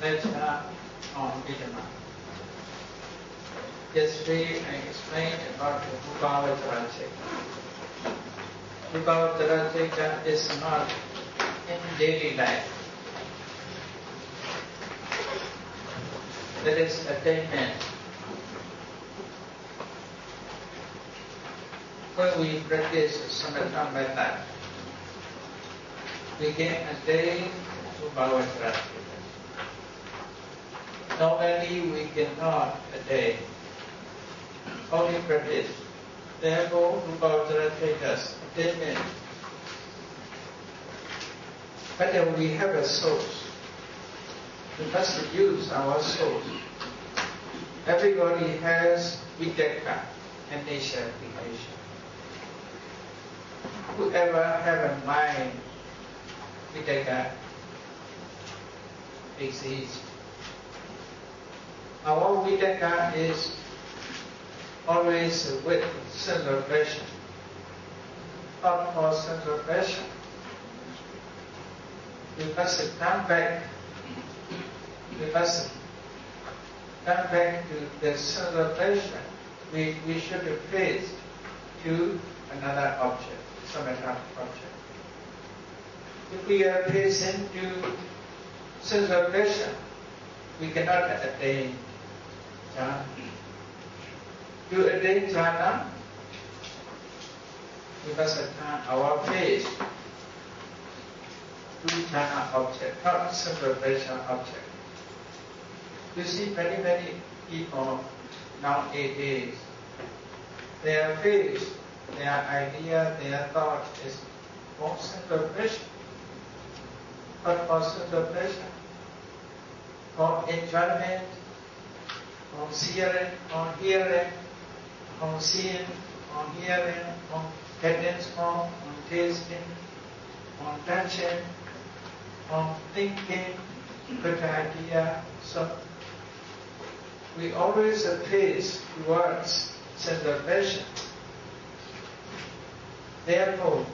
lecture on Abhidhamma. Yesterday I explained about the Bhagavatarachika is not in daily life. That is attainment. When we practice samatha method, we can attain to Bhagavatarachika. Normally we cannot attain, only practice. Therefore, Bhagavatarachika's attainment. But then we have a source. We must use our soul. Everybody has vidaka and nature application. Whoever have a mind, vidaka exists. Our vidaka is always with sense of passion, not for sense of passion. We must come back. We must come back to the sense of passion. We should face to another object, some other object. If we are facing to sense of passion, we cannot attain jhana. To attain jhana, we must turn our face to jhana object, not sense of passion object. You see many people nowadays, their face, their idea, their thought is for sense of passion, not for sense of passion, for enjoyment, on hearing, on seeing, on hearing, on getting on tasting, on touching, on thinking, good idea. So we always face towards sense of passion. Therefore,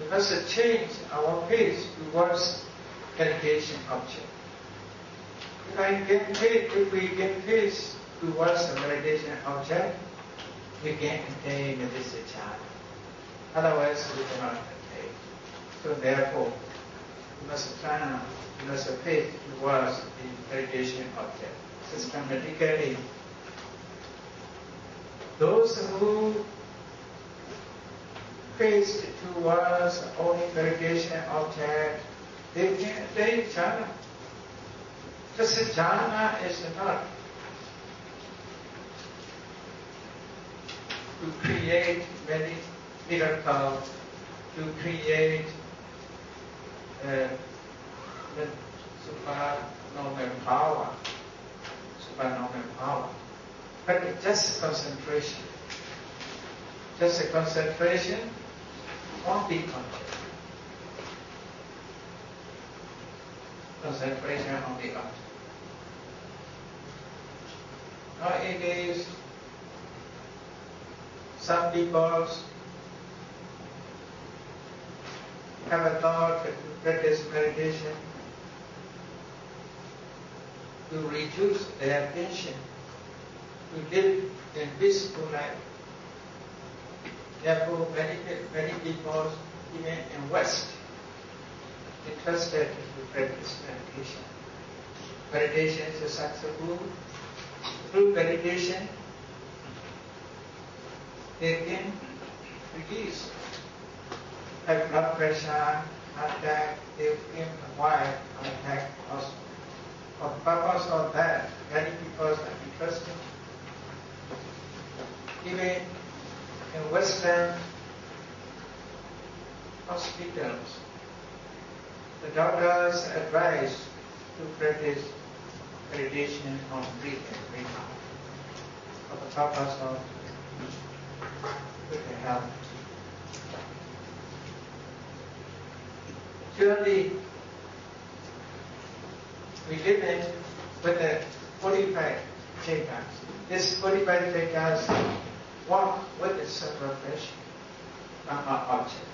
we must change our face towards meditation object. If we can face towards the meditation object, we can attain this jhana. Otherwise, we cannot attain. So therefore, we must face towards the meditation object systematically. Those who face towards only meditation object, they can attain jhana. Just jhana is not to create many miracles, to create the supernormal power, but just concentration. Just a concentration on the object. Concentration on the object. Nowadays, some people have a thought to practice meditation to reduce their tension, to live in peaceful life. Therefore, many people, even in West, interested to practice meditation. Meditation is successful. Through meditation, they can reduce high blood pressure, heart attack, they can avoid heart attack also. For the purpose of that, many people are interested. Even in Western hospitals, the doctors advise to practice meditation on breath and breathe out for the purpose of good health. Surely, we live in with the 45 chekas. This 45 chekas walk with the separation from our object.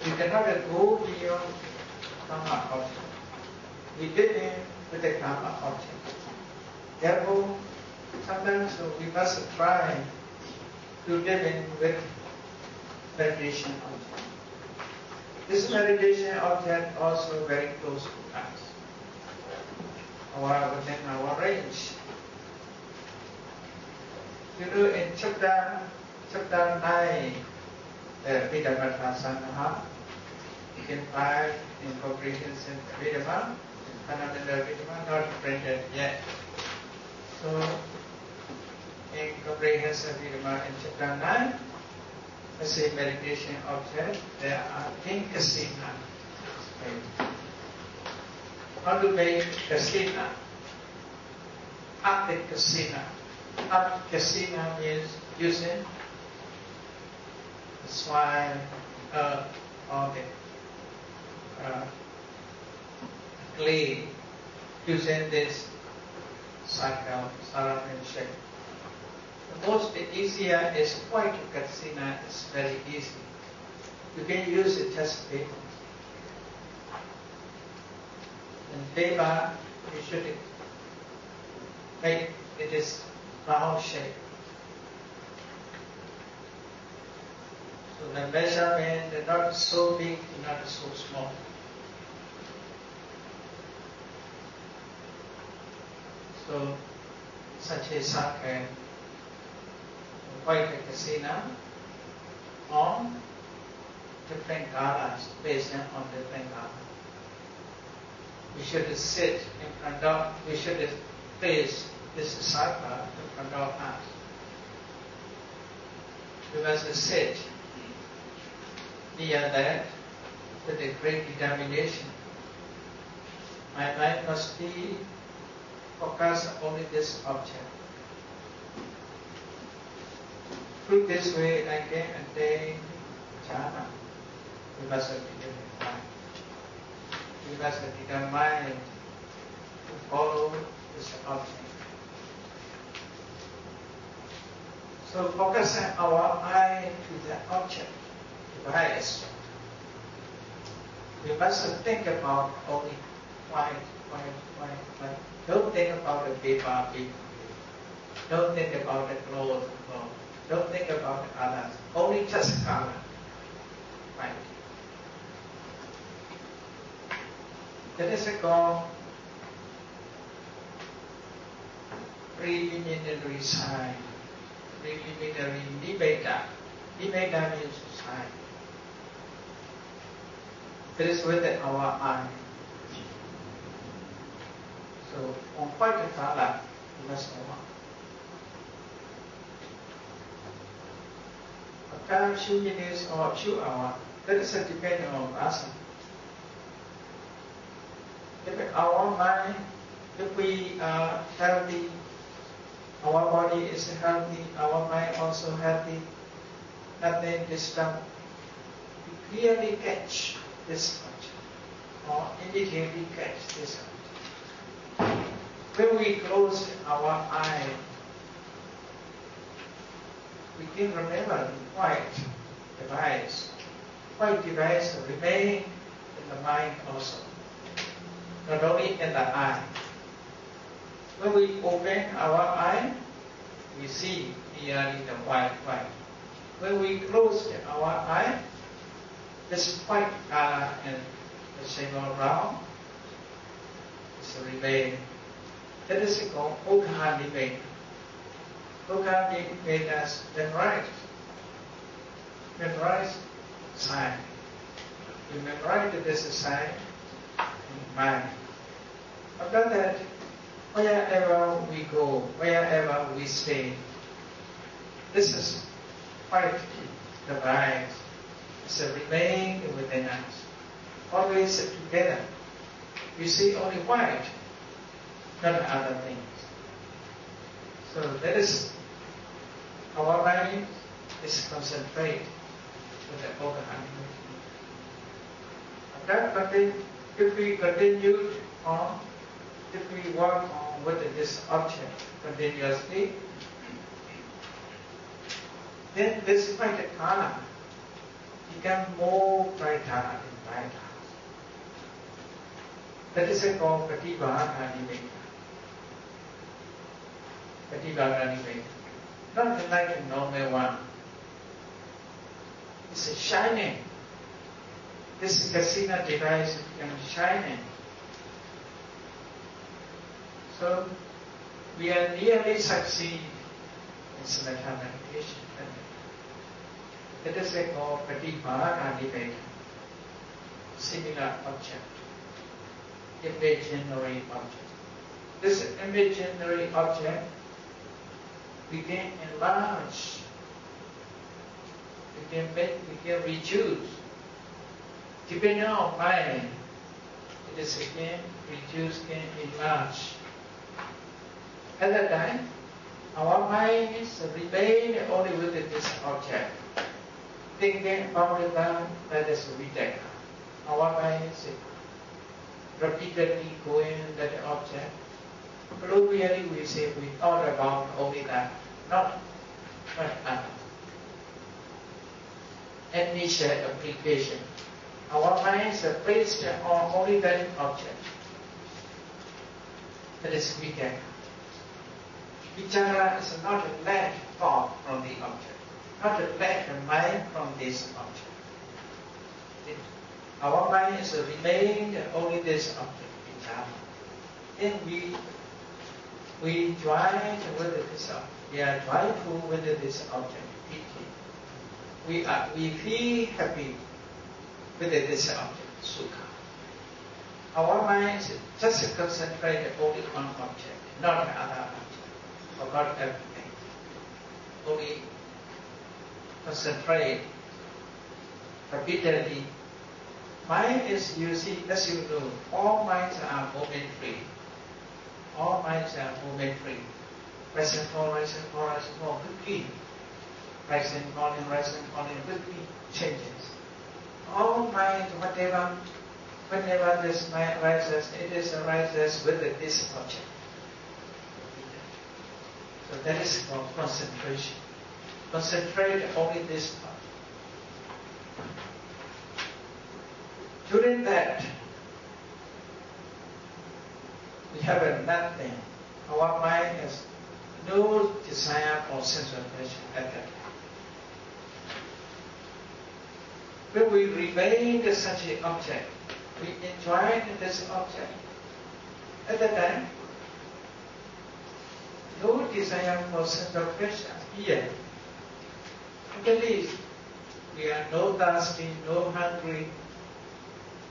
We cannot go beyond from our object. we live in with the karma object. Therefore, sometimes we must try to live in with meditation object. This meditation object also very close to us, within our range. You know, in chapter 9, the AbhidhammaForDailyLife, you can find in comprehensive Abhidhamma, fundamental Abhidhamma, not printed yet. So, in comprehensive Abhidhamma in chapter 9, as a meditation object, there are 10 kasina. How to make kasina? Active kasina. Active kasina means using the swine or the clay, using this cycle, surrounding shape. The most easier is white kasina. It's very easy. You can use it just paper. And paper, you should make it is round shape. So the measurement is not so big, not so small. So such a circle, white kasina on different colors, based on different colors. We should sit in front of, we should place this circle in front of us. We must sit near that with a great determination. My mind must be focused on this object. Through this way, I can attain jhana. We must be determined. We must be determined to follow this object. So focus our eye to the object, device. We must think about only white. Don't think about the paper. Don't think about the clothes. Don't think about the others. Only just color. White. That is called preliminary sign. Preliminary nibbeda. Nibbeda means sign. That is with our eye. So on white color, we must know. After a few minutes or a few hours, that is depending on us. If our mind, if we are healthy, our body is healthy, our mind also healthy, nothing disturbed, we clearly catch this object, or immediately catch this object. When we close our eye, we can remember the white device. White device remain in the mind also, not only in the eye. When we open our eye, we see clearly the white. When we close our eye, this white color and the single round is remain. That is called Okha Nibbeda. Okha Nibbeda is memorize sign. You memorize this sign in mind. After that, wherever we go, wherever we stay, this is white device. It's remain within us. Always together. We see only white, not other things. So that is our mind is concentrate with the overhand. But if we continue on, if we work on with this object continuously, then this white color become more brighter and brighter. That is called Patibhaganimeka. Patibhaganimeka. Not like a normal one. It's a shining. This casino device becomes shining. So we are nearly succeed in samatha meditation. That is called Patibhaganimeka. Similar object. Imaginary object. This imaginary object we can enlarge, we can reduce. Depending on mind, it is again reduce, can enlarge. At that time, our minds remain only with this object. Thinking about it, that is vidaka. Our minds repeatedly going that object. Colloquially we say we thought about only that, not other. Initial application. Our minds are placed on only that object. That is vidaka. Vichara is not a lack thought from the object, not a lack of mind from this object. Our minds remain only this object, vichara. Then we join with this object. We are joyful with this object, piti. We feel happy with this object, sukha. Our minds just concentrate only on object, not other object, forgot everything. Only concentrate repeatedly. Mind is, you see, as you know, all minds are momentary. All minds are momentary. Rise and fall, quickly. Rise and falling, quickly changes. All minds, whenever this mind rises, it is arises with this object. So that is called concentration. Concentrate only this part. During that, we have a nothing. Our mind has no desire or sense of pleasure at that time. When we remain such an object, we enjoy this object. At that time, no desire for sense of pleasure here. At least we are no thirsty, no hungry,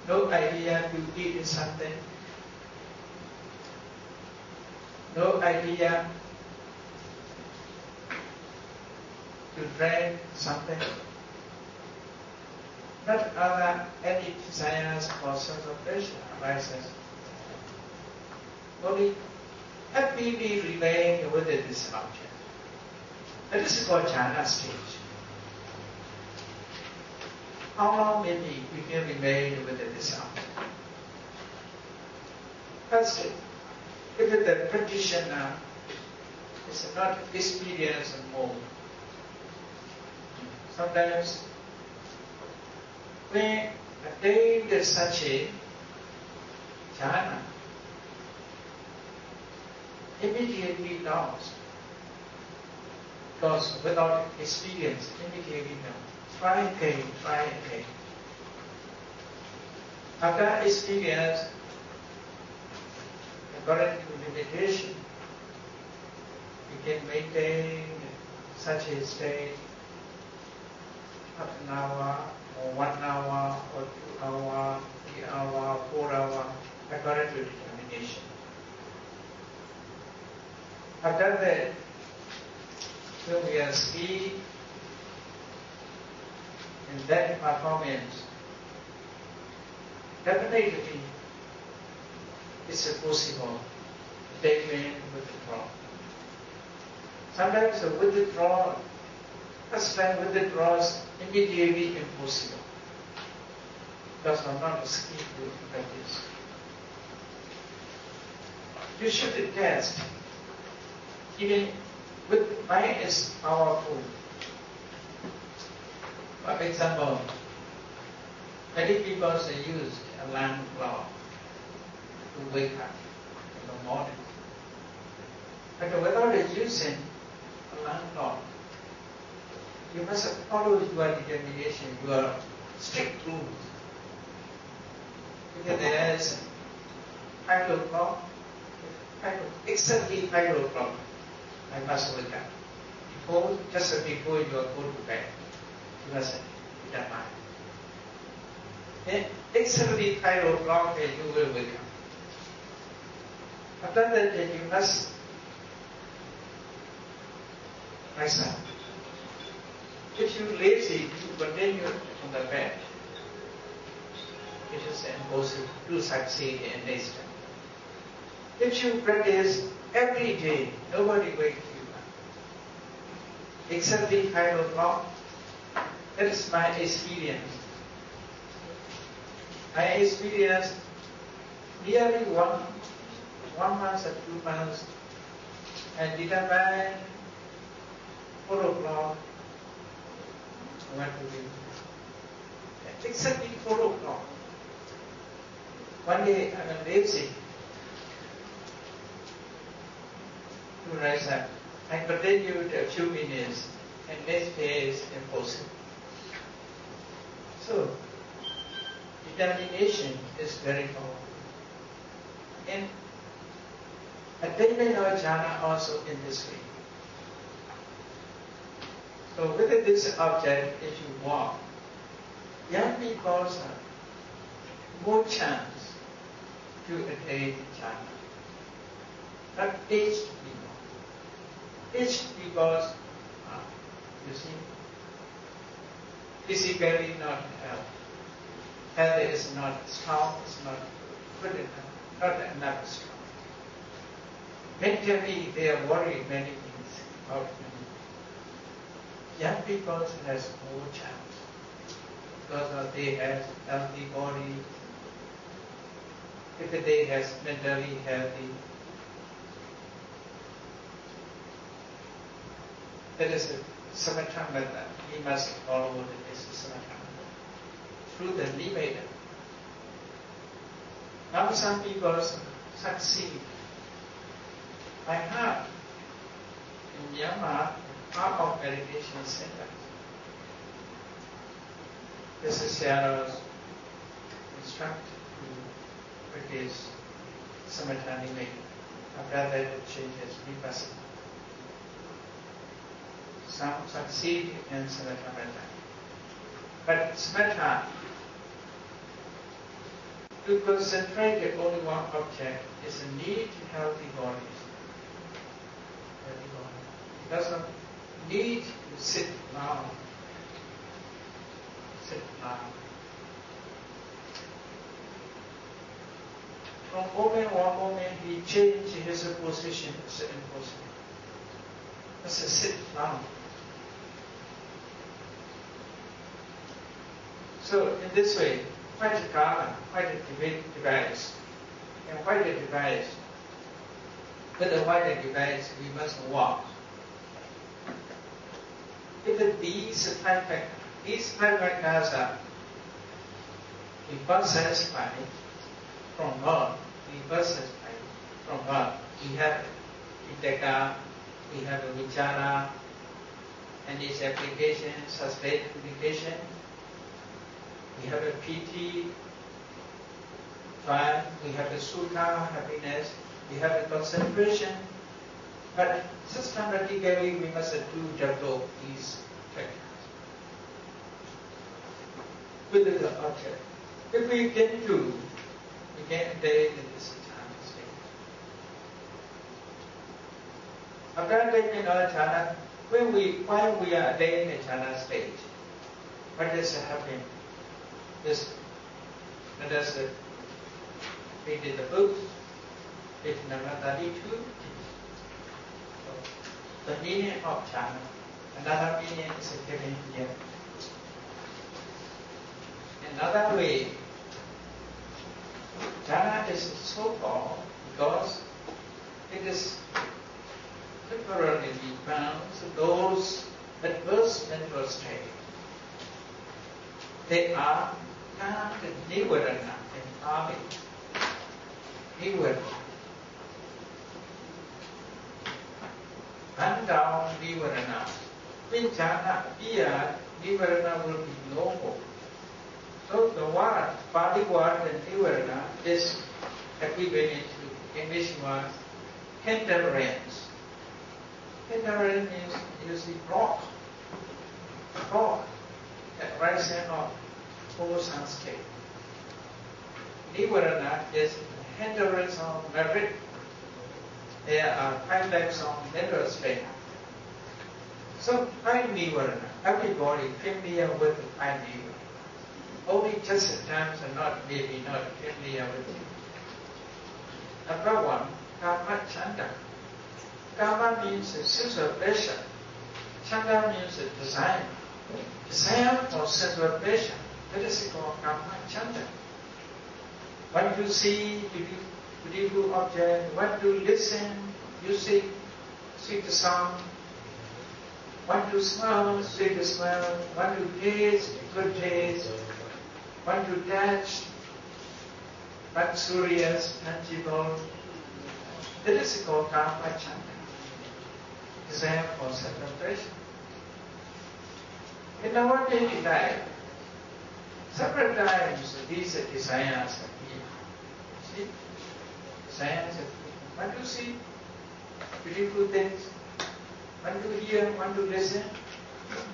no idea to eat something, no idea to drink something, not other any desires for sense of pleasure arises. Only happily remain with this object. That is called jhana stage. How long maybe we can remain with this object? First, if the practitioner is not experienced more, sometimes when attained such a jhana, immediately lost. Because without experience, immediately lost. Try again. After experience, according to limitation, we can maintain such a state half an hour, or 1 hour, or 2 hours, 3 hours, 4 hours, according to determination. After that, when we are skilled in that performance, definitely it's possible to take in withdrawal. Sometimes the withdrawal, first time withdrawals immediately impossible. Because I'm not skillful in practice. You should test. Even with mind is powerful. For example, many people use alarm clock. wake up in the morning. But without using alarm clock, you must follow your determination, your strict rules. Because there is 5 o'clock, exactly 5 o'clock, I must wake up. Just before you go to bed, you must determine. Then exactly 5 o'clock, you will wake up. After that, you must rise up. If you lazy to continue on the bed, it is impossible to succeed in this time. If you practice every day, nobody wakes you up. Exactly 5 o'clock, that is my experience. I experienced nearly one month or 2 months, and determined 4 o'clock, I went to bed. Exactly 4 o'clock. One day I was lazy to rise up. I continued a few minutes, and next day is impossible. So, determination is very powerful. And attainment of jhana also in this way. So with this object, if you walk, young people have more chance to attain jhana. Not aged people. Aged people, you see, physically not healthy. Health is not strong, is not good enough, not enough strong. Mentally, they are worried many things about many. Young people has more chance because they have healthy body. If they have mentally healthy, that is a samatha method. We must follow this samatha method through the limit. Now some people succeed. I have in Myanmar half of meditation center. This is Sarah's instruct to practice samatha limit. After that it changes vipassana. Some succeed in samatha method. But samatha, to concentrate on only one object is a need to healthy bodies. It doesn't need to sit down. Sit down. From one moment he changed his position, it's impossible. It's a sit down. So in this way, quite a garden, quite a device. And quite a device. With a wider device, we must walk. If these five factors are we first satisfied from God, we have Vitaka, we have a Vichara, and its application, sustained application. We have a piti, fun, we have a sukha, happiness, we have a concentration. But systematically we must develop these factors with the object. If we can do, we can attain in this jhana state. After attaining jhana, while we are attaining the jhana state, what is happening? Let us read in the book, page number 32. The meaning of jhana. Another meaning is given here. Another way, jhana is so called because it is temporarily bound to those adverse mental states. They are not nivarana in Pali. Nivarana. Run down Nivarana. Pinchana appear, Nivarana will be no more. So the word, Pali word Nivarana is equivalent to English word hindrance. Hindrance means you see block at right hand of whole Sanskrit. Nivarana is hindrance of merit. There are 5 types of mineral strength. So 5 Nivarana, everybody familiar with the 5 Nivarana. Only just at times are not maybe not familiar with it. Number 1, Kama Chanda. Kama means sensual pleasure. Chanda means desire. Desire for sensual pleasure. That is called Kama Chanda. Want to see beautiful object, want to listen, music, sweet song, want to smell, sweet smell, want to taste, good taste, want to touch, luxurious, tangible. That is called Kama Chanda. Desire for celebration. In our daily life, several times these desires appear. See? Desires appear. Want to see beautiful things, want to hear, want to listen,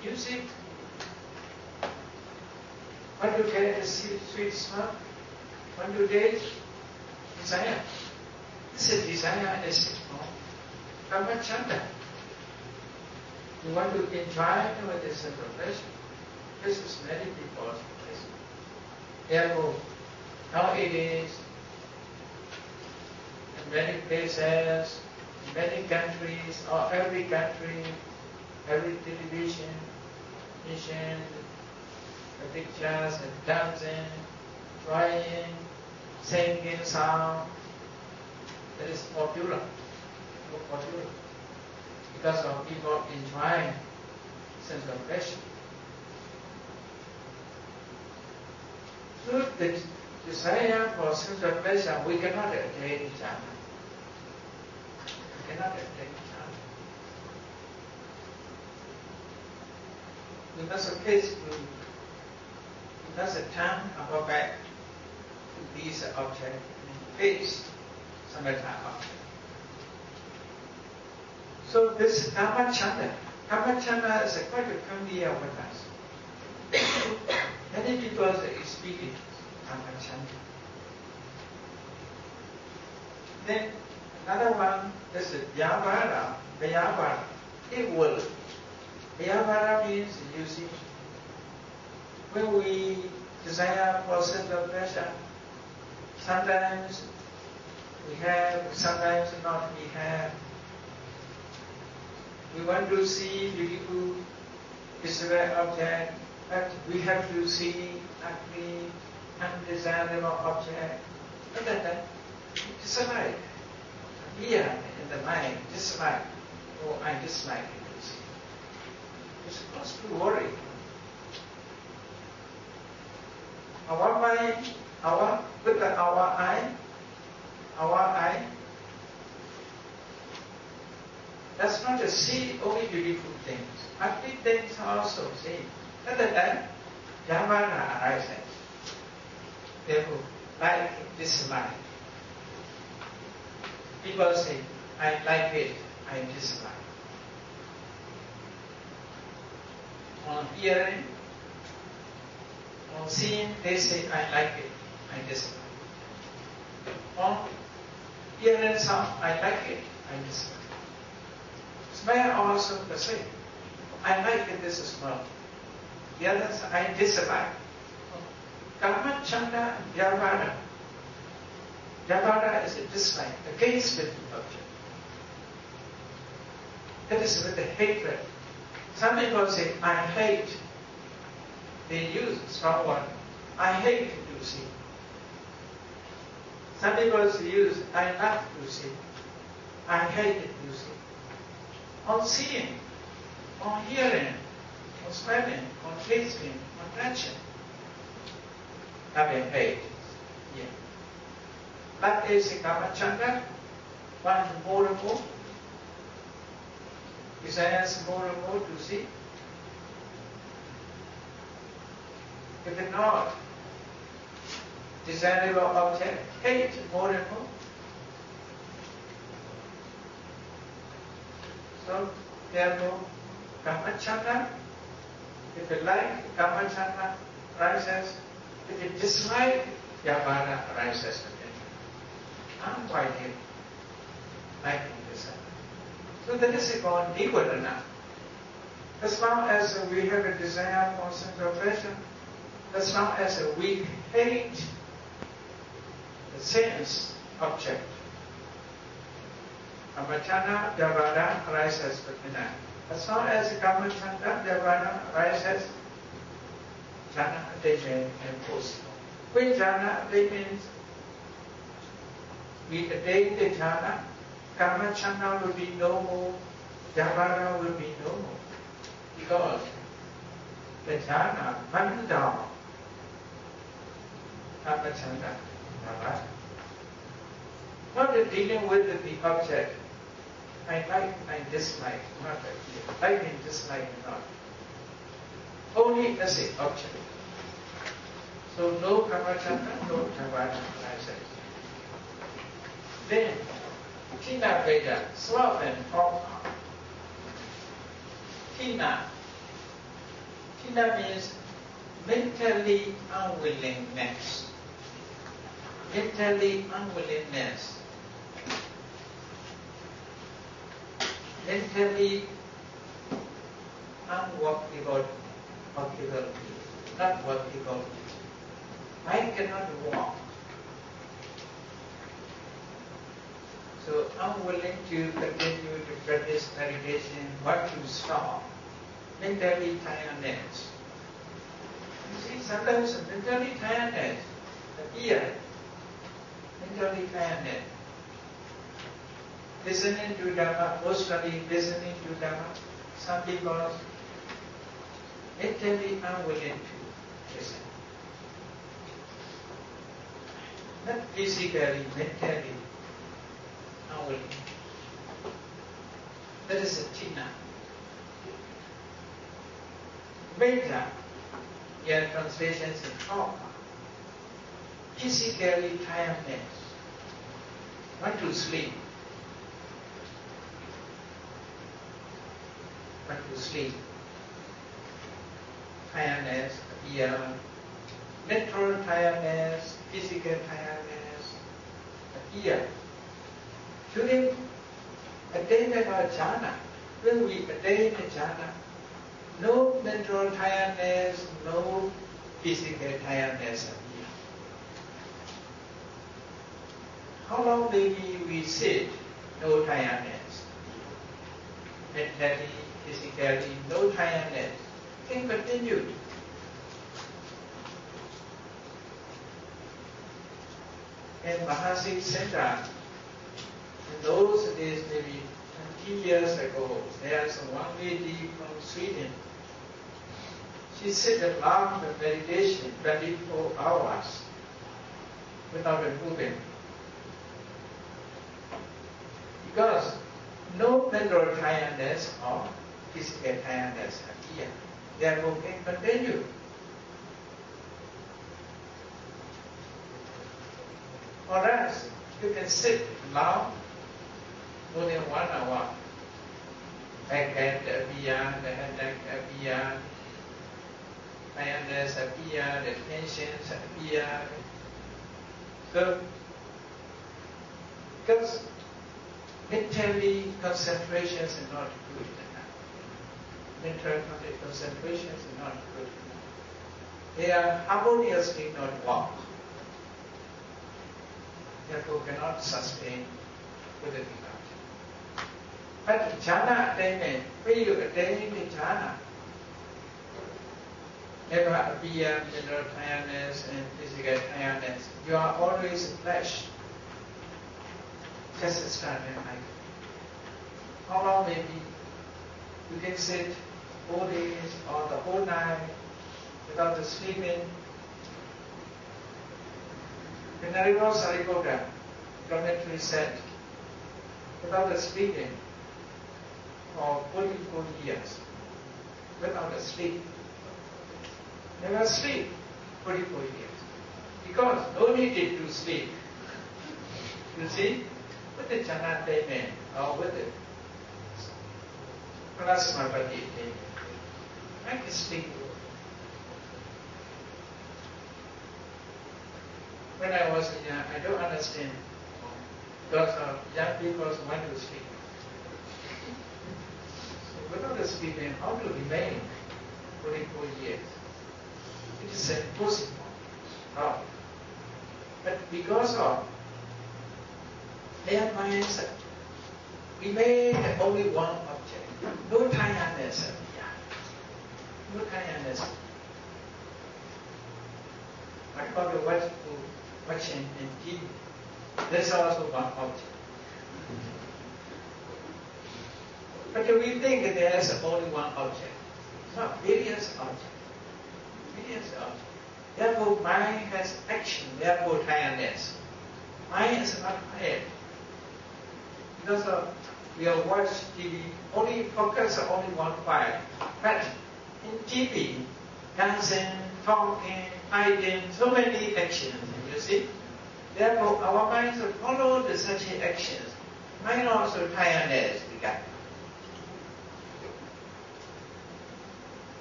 music, want to get a sweet smell, want to taste, desire. This desire is Kama Chanda. You want to enjoy with this celebration. This is many people's place. Therefore, nowadays, in many places, in many countries, or every country, every television, mission, the pictures and dancing, crying, singing song, that is popular. Because of people enjoying sense of pleasure. So the desire for sense of pleasure, we cannot attain each other. We cannot attain each other. We must turn our back to these objects and face some other object. So this Kama Chanda is quite familiar with us. Many people are speaking Kama Chanda. Then another one is Vyavara. It will. Vyavara means you see, when we desire for sensual pleasure, sometimes we have, sometimes not we have. We want to see beautiful visual object, but we have to see ugly, undesirable object. And then dislike. Here in the mind, dislike. Oh, I dislike it. We're supposed to worry. Our mind, our eye, does not see only beautiful things. Ugly things also see. At the time, Yamana arises. Therefore, like, dislike. People say, I like it, I dislike. On hearing, on seeing, they say, I like it, I dislike. On hearing sound, I like it, I dislike. Smell also the same. I like this smell. The others I dislike. Kama Chanda Vyavara. Vyavara is a dislike, against the object. That is with the hatred. Some people say, I hate. They use strong word. I hate to see. Some people use, I love to see. I hate to see. On seeing, on hearing, on smelling, on tasting, on touching. Having hate. Yeah. That is Kamachanda, one more and more. Desires more and more to see. If it not, desirable object, hate more and more. So, therefore, Kamachanda, if you like, Kamachanda rises. If you dislike, Vyavada arises again. Unquiet, liking desire. So that is called Nivarana. As long as we have a desire for sensual pleasure, as long as we hate the sense object, Kamachanda, Vyavada arises within us. As long as Kamachanda, Vyavada arises, jhana attainment impossible. When jhana attains, we attain the jhana, Kamachanda will be no more, Vyavada will be no more. Because the jhana runs down Kamachanda, Vyavada. Not dealing with the object. I like, I dislike, not like and dislike not. Only as an object. So no Kamachanda, no Vyavada arises. Then, Tina Veda, sloth and torpor. Tina. Tina means mentally unwillingness. Mentally unwillingness. Mentally unworkable, not workable. I cannot walk. So unwilling to continue to practice meditation, what to stop? Mentally tiredness. You see, sometimes mentally tiredness appears. Mentally tiredness. Listening to Dhamma, mostly listening to Dhamma, some people mentally unwilling to listen. Not physically, mentally unwilling. That is a tina. Metta, here translations in trauma. Physically tiredness. Want to sleep. Want to sleep. Tiredness, mental tiredness, physical tiredness, appear. During attainment of jhana, when we attain the jhana, no mental tiredness, no physical tiredness appear. How long maybe we sit, no tiredness. Mentally, physically, no tiredness. Can continue. In Mahasi Center, in those days, maybe 20 years ago, there's one lady from Sweden. She sits a long meditation 24 hours without moving. Because no mental tiredness or physical tiredness appear. Therefore, can continue. For us, you can sit long, more than 1 hour. Backhand appear, the headache appear, tiredness appear, the tensions appear. So, because mentally concentration is not good enough. Mental concentration is not good enough. They are harmoniously not walk. Therefore cannot sustain with the devout. But jhana attainment, when you attain the jhana, never appear mental tiredness and physical tiredness. You are always flesh. Just starting like how long maybe you can sit 4 days or the whole night without the sleeping. Venerable Sariputta, commentary said, without sleeping for 44 years, without sleep, never sleep 44 years, because no needed to sleep. You see, with the jhana attainment or with the plasma body attainment, I can sleep. When I was young, I don't understand. Because young people want to sleep. So without sleeping, how to remain 44 years? It is impossible. No. But because of their minds remain only one object. No tiredness. No tiredness. What about the watching in TV? There's also one object. But we think that there is only one object. No, various objects. Various objects. Therefore, mind has action, therefore tiredness. Mind is not tired. Because we have watched TV, only focus on only one part. But in TV, dancing, talking, hiding, so many actions, you see. Therefore, our minds follow the such actions. Mind also tiredness began.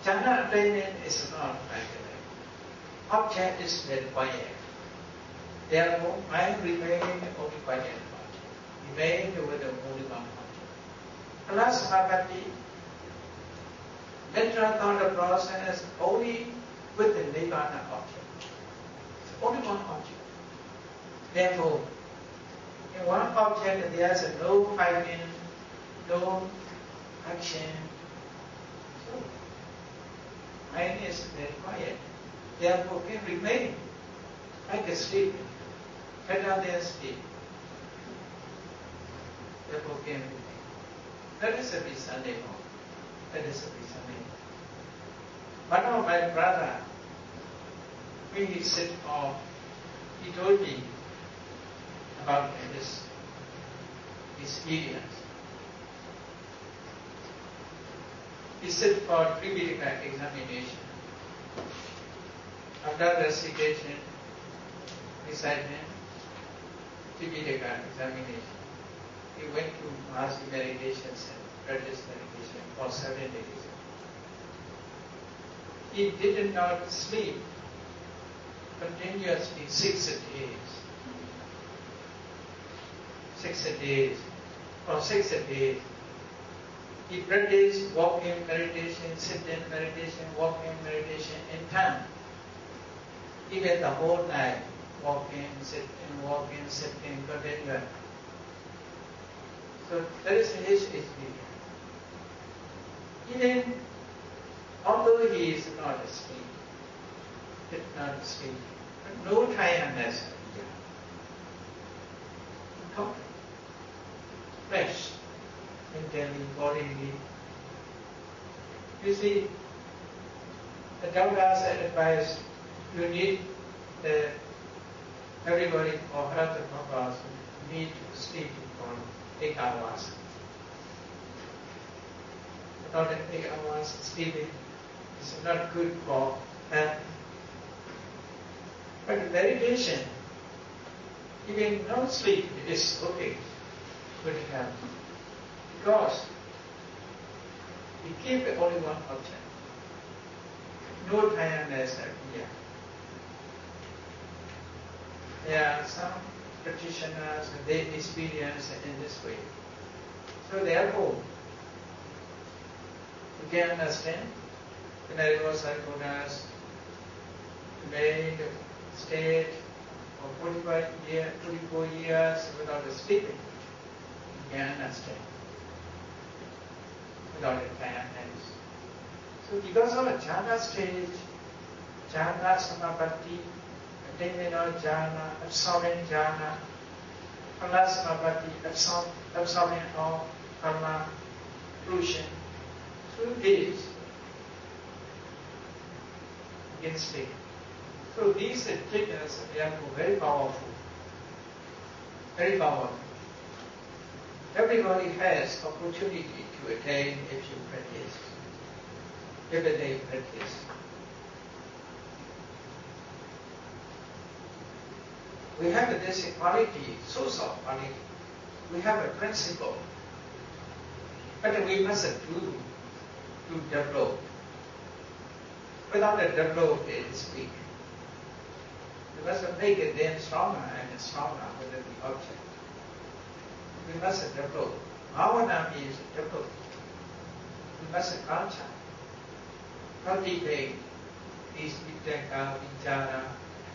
Jhana attainment is not like that. Object is very quiet. Therefore, mind remains only quiet. Remain with the only one object. Plus, Samapatti, mental thought process only with the Nibbana object. It's only one object. Therefore, in one object there is no fighting, no action. So, mind is very quiet. Therefore, can remain like a sleep, better than sleep. Therefore, can remain. That is a reasoning. That is a reasoning. One of my brother, when he sit off, he told me about this experience. He sit for Tripitaka examination. After recitation, reciting Tripitaka examination, he went to Mahasi meditation center, practice meditation for 7 days. He did not sleep continuously 6 days. 6 days. For 6 days, he practiced walking meditation, sitting meditation, walking meditation in time. Even the whole night, walking, sitting, continuous. So that is his experience. Even although he is not asleep, but no tiredness. Total. Fresh, mentally, bodily. You see, the Gaudas advise you need everybody for health purpose need to sleep for 8 hours. Without 8 hours sleeping is not good for health. But meditation, even no sleep is okay, good health. Because we keep only one object. No tiredness here. There are some practitioners, they experience in this way. So therefore, you can understand, when I was Sarkonas, made state of 24 years without sleeping, you can understand. Without a tiredness. So because of a jhana stage, jhana samapatti, attainment of jhana, absorbing jhana, plus samapatti, absorbing of karma, fruition, through these, you can sleep. So these treatments are very powerful. very powerful. Everybody has opportunity to attain if you practice, every day practice. We have this quality, source of quality. We have a principle, but we must do to develop. Without a develop, it is weak. We must make it then stronger and stronger within the object. We must develop. Bhavana means develop. We must cultivate these vitaka, vichara,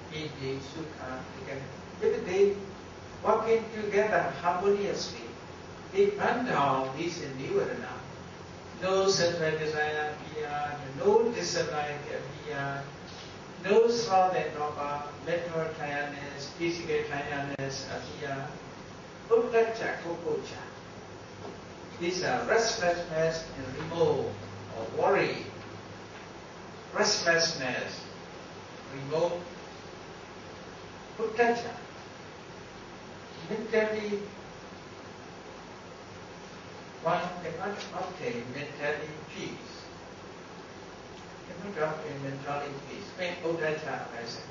piti, sukha. If they working together harmoniously, they burn down these nivana. No sensual desire here, no disability here, no sloth and dogma, mental tiredness, physical tiredness here. Uttacha, kokocha. These are restlessness and remote or worry. Restlessness, remote. Uttacha. Mentally, one cannot obtain mentally peace. Cannot obtain mentally peace. When uttacha arises,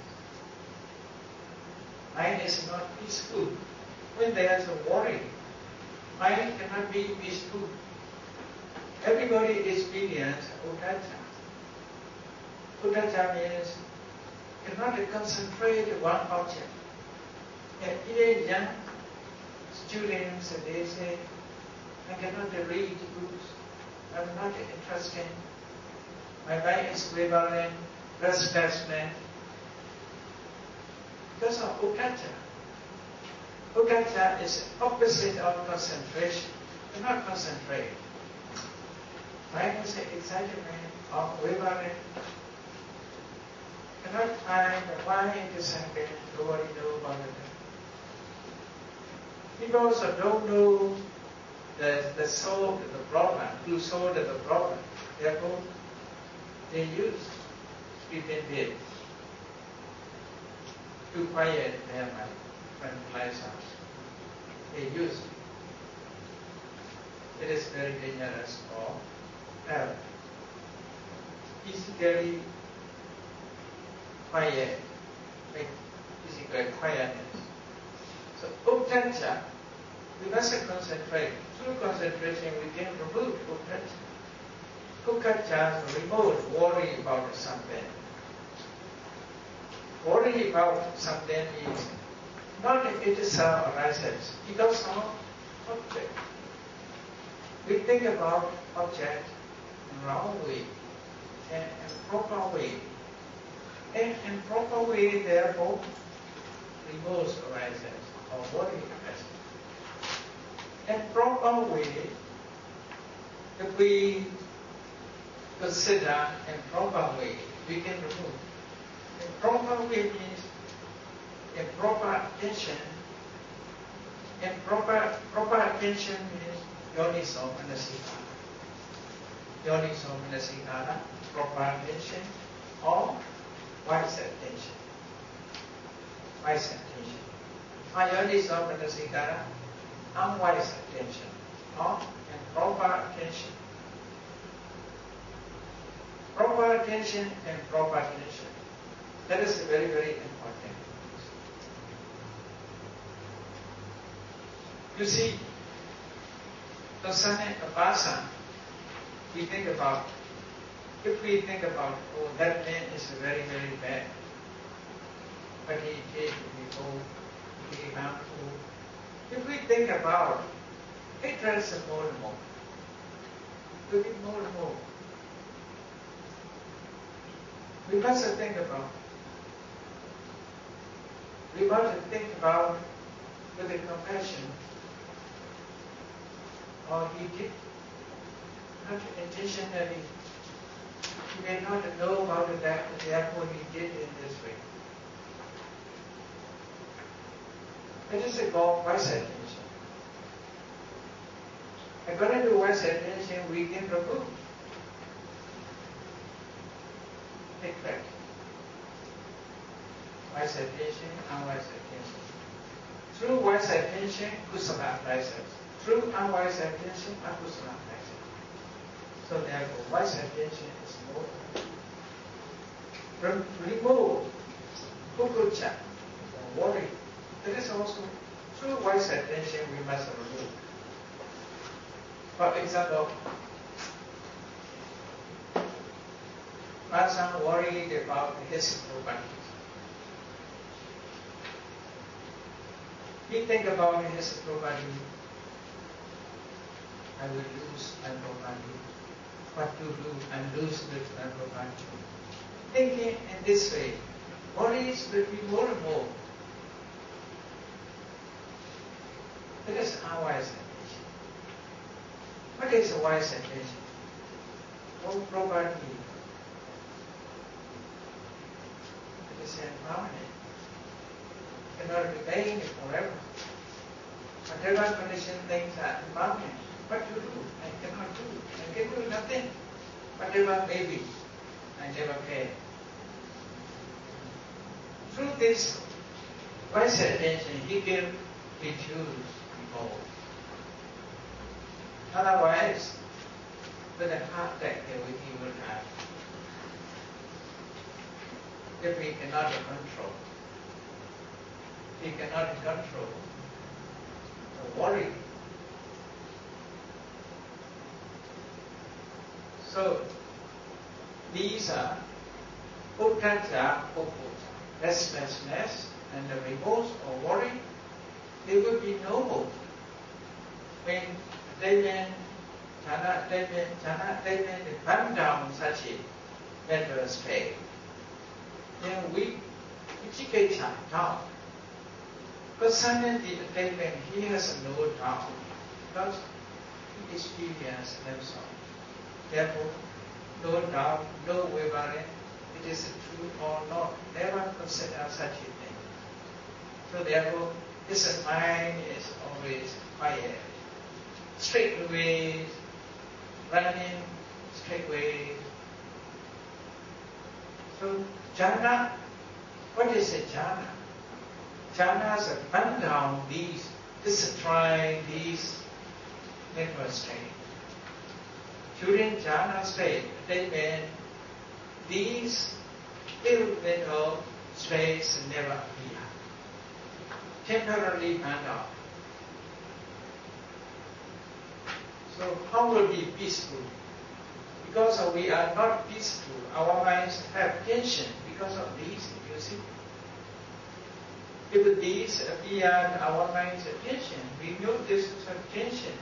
mind is not peaceful. When there is a worry, mind cannot be peaceful. Everybody experiences uttacha. Uttacha means cannot concentrate one object. Even young students, they say, I cannot read books. I'm not interested. My mind is wavering, restlessness. Because of uttacha. Uttacha is opposite of concentration. Do not concentrate. Mind is excitement or wavering. Cannot find why it is happening. Nobody knows about it. People also don't know the soul of the problem, who solved the problem. Therefore, they use sleeping pills to quiet their mind, tranquilize us. They use it. It is very dangerous for health. Physically quiet, make physical quietness. So, uttacha, we must concentrate. Through concentration, we can remove uttacha. Uttacha is remote, worry about something. Worry about something is not it itself arises, because of object. We think about object in wrong way and proper way. And in proper way, therefore, remorse arises or worry arises. In proper way, if we consider in proper way, we can remove. In proper way means in proper attention. In proper attention means yoniso manasikara. Yoniso manasikara, proper attention, or wise attention. Wise attention. Yoniso manasikara, unwise attention, or improper attention. Proper attention and proper attention. That is very, very important. You see, concerning a person, we think about, if we think about, oh, that man is very, very bad, but he did before, he harmful. If we think about, hatred is more and more. It will be more and more. We must think about. We want to think about with a compassion. Or he did not intentionally. He may not know about that, therefore he did in this way. It is called wise attention. According to wise attention, we can remove. Take back. Wise attention, unwise attention. Through wise attention, kusala arises. Through unwise attention, akusala arises. So therefore, wise attention is more. Remove kukucha, worry. That is also through wise attention we must remove. For example, person worried about his property. He think about his property. I will lose my property. What to do and lose with my property. Thinking in this way, worries will be more and more. That is unwise attention. What is a wise attention? No property. It is impermanent. Cannot remain forever. Whatever condition things are impermanent. What to do? I cannot do. I can do nothing. Whatever may be, I never care. Through this wise attention, he can reduce evil. Otherwise, with a heart attack he will have. If we cannot control, he cannot control the worry. So, these are uttaja, restlessness, and the remorse or worry. They will be noble when they run down such a mental state. Then we Chikecha down. Concerning the attainment, he has no doubt because he experienced himself. Therefore, no doubt, no wavering, it is true or not. Never consider such a thing. So therefore, his mind is always quiet. Straight ways, running straight ways. So jhana, what is a jhana? Jhanas run down these, destroying these mental states. During jhana state, attainment, these ill mental states never appear. Temporarily run out. So how will be peaceful? Because we are not peaceful, our minds have tension because of these, you see. If these appear in our mind's attention, we know this is a tension.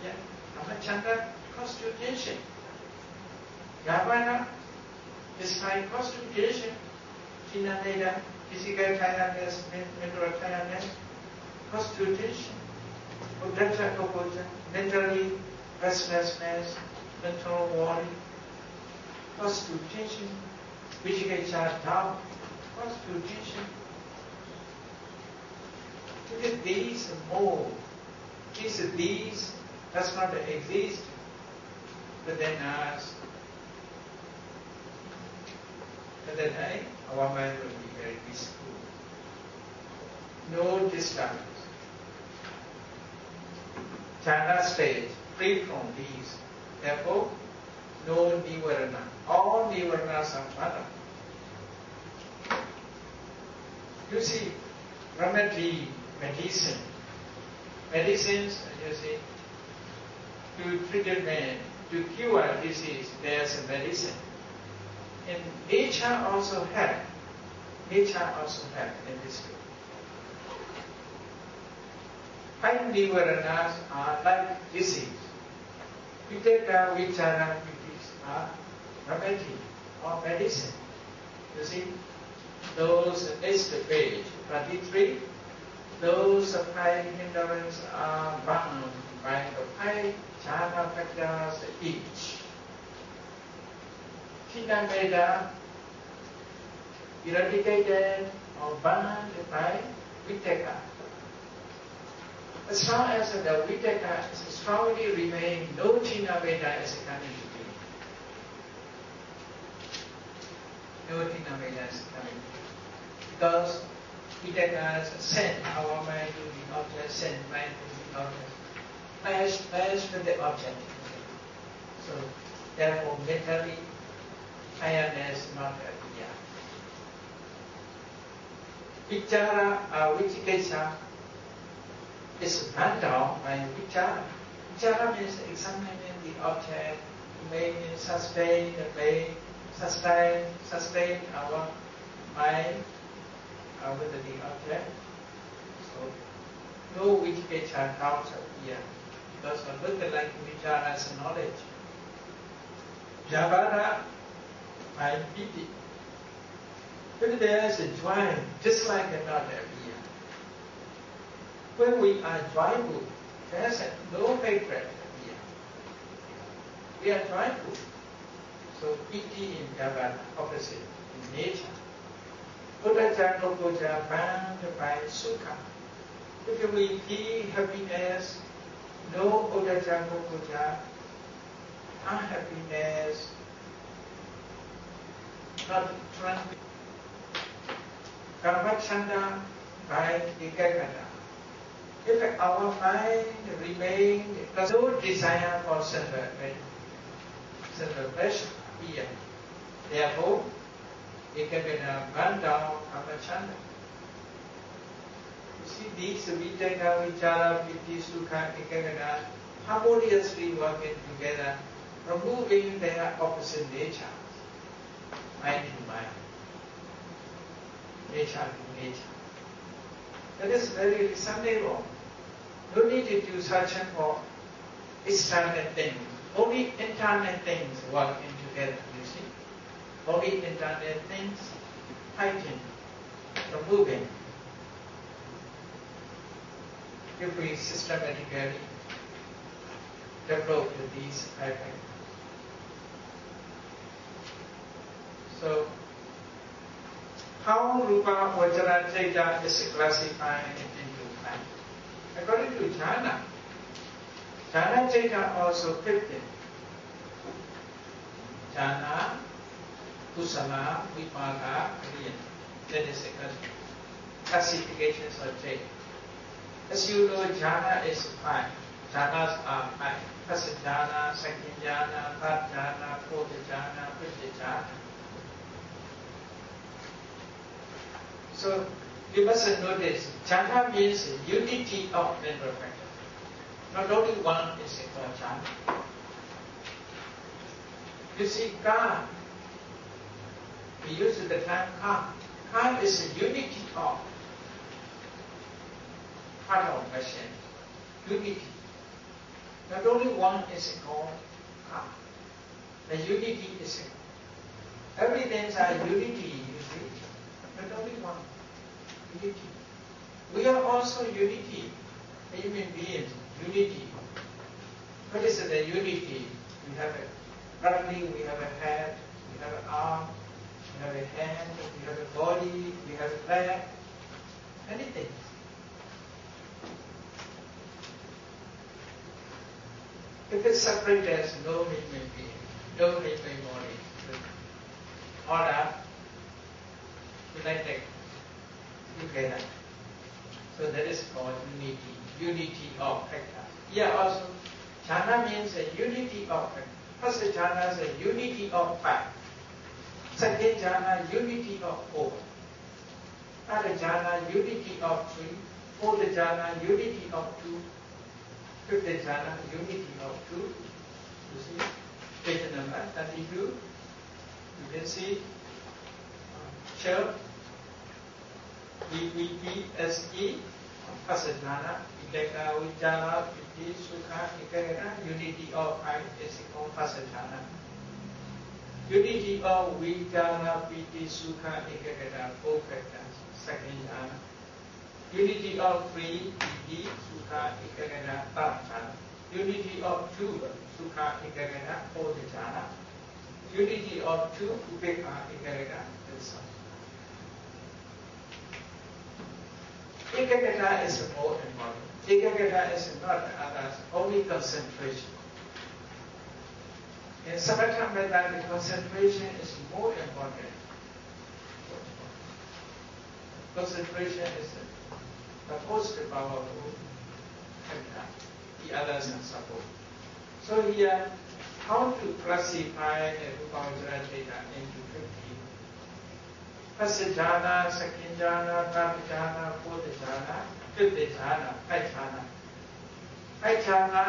Yeah, Amachanda cause to tension. Yavana is like cause to tension. Chinaneda, physical tiredness, mental tiredness, cause to tension. Uddhacca kapoja, mentally restlessness, mental worry, cause to tension. Vijikacha down, cause to tension. If these move, these does not exist within us, then our mind will be very peaceful. No disturbance. Jhana stage, free from these. Therefore, no nivarana. All nivaranas are mana. You see, remedy, medicines, you see, to treatment, to cure disease, there's a medicine. And nature also help. Nature also help in this way. Five nivaranas are like disease. Vitaka, vichara, vitis are remedy or medicine. You see, those next page, 23, those five hindrances are bound by the five jhana factors each. Chinameda eradicated or bound by vitaka. As long as the vitaka strongly remains, no Chinameda is coming to be. No Chinameda is coming to be. Because we take as send our mind to the object, send mind to the object. Merge with the object. So therefore mentally awareness is not a vidya. Vichara, Vichikesha is run down by vichara. Vichara means examining the object, making sustain our mind with the object. So no Vichikesha comes up here. Because one look like vichara as knowledge. Javara, my piti. When there is a joy, just like another here. When we are joyful, there is no hatred here. We are joyful. So piti in Javara, opposite in nature. Udaja Gogoja bound by sukha. If we feel happiness, no udaja gogoja, unhappiness, not tranquil. Karmachanda by Ekagata. If our mind remains, there's no desire for self-pleasure here. Therefore, Ekagata burn down Karmachanda. You see, these Vitaka, Vichara, Piti, Sukha, Ekagata harmoniously working together, removing their opposite nature, mind to mind, nature to nature. That is very reasonable. No need to do search for external things. Only internal things working together, you see. Only internal things fighting, removing. If we systematically develop these effects. So, how Rupa Vajra Chaita is classified into five? According to Jhana, Jhana Chaita also 15. Jhana, Kusala, Vipaka, Kriya. That is the classifications of Chaita. As you know, Jhana is five. Jhanas are five. First jhana, second jhana, third jhana, fourth jhana, fifth jhana. So you must notice, jhana means unity of mental factors. Not only one is called jhana. You see, ka, we use the term ka. Ka is a unity of part of machine. Unity. Not only one is called ka. The unity is everything is a unity, you see. Not only one. Unity. We are also unity. Human beings, unity. What is the unity? We have a roughly, we have a head, we have an arm, we have a hand, we have a body, we have a leg, anything. If it's separate, there's no human being, no human body. All are united together. So that is called unity of factors. Here also, jhana means a unity of factors. First jhana is a unity of five. Second jhana, unity of four. Third jhana, unity of three. Fourth jhana, unity of two. Fifth jhana, unity of two. You see, page number 32. You can see, show VVPSE, first jhana, Vikeka, Vichara, Piti, Sukha, Ekagata, unity of five is called first jhana. Unity of Vichara, Piti, Sukha, Ekagata, four factors, second jhana. Unity of three, Piti, Sukha, Ekagata, third jhana. Unity of two, Sukha, Ekagata, fourth jhana. Unity of two, Upekha, Ekagata, and so on. Ekagata is more important. Ekagata is not others, only concentration. In Samatha method, the concentration is more important. Concentration is the most powerful factor. The others are support. So here, how to classify the Upavajara data into 15? First jhana, second jhana, third jhana, fourth jhana, fifth jhana, 5 jhana. 5 jhana,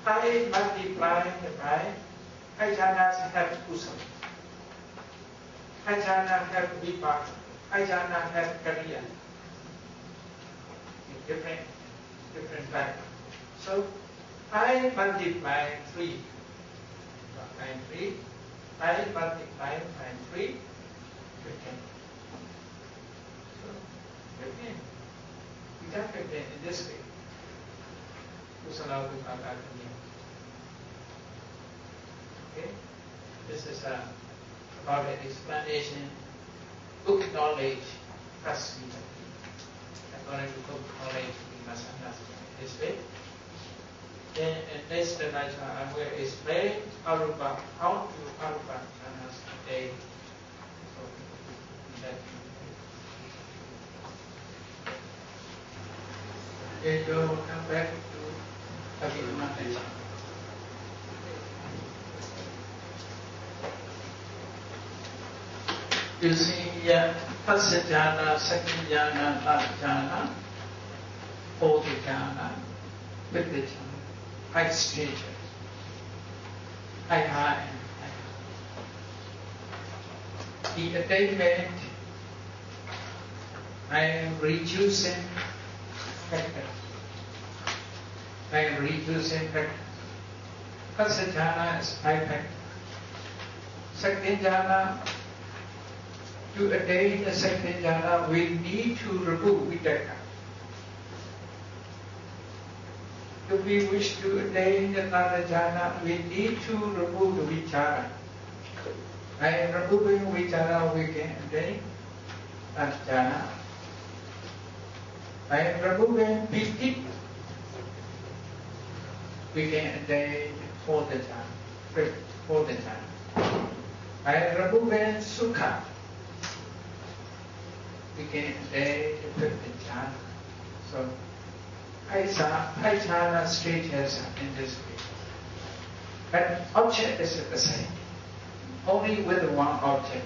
5 multiplied by 5 jhanas have kusam. 5 jhana have vipaka. 5 jhana have kariya. Different factor. So 5 multiplied 3. 5 multiplied by 3, 15. So 15. We can 15 in this way. Kusala vipaka kariya. Okay? This is about an explanation. Book knowledge, first we according to book knowledge, we must understand this way. Then next lecture I will explain Arupa, how to Arupa jhanas today. So that okay, so we'll come back to Abhidhamma. You see here, first jhana, second jhana, third jhana, fourth jhana, fifth jhana, 5 stages. High and high. The attainment, I am reducing factors. First jhana is 5 factors. Second jhana, to attain the second jhana, we need to remove vitaka. If we wish to attain the third jhana, we need to remove the vichara. By removing vichara, we can attain third jhana. By removing piti, we can attain fourth jhana. By removing sukha, we can attain the fifth jhana. So, 5 jhana stages in this way. But object is the same. Only with one object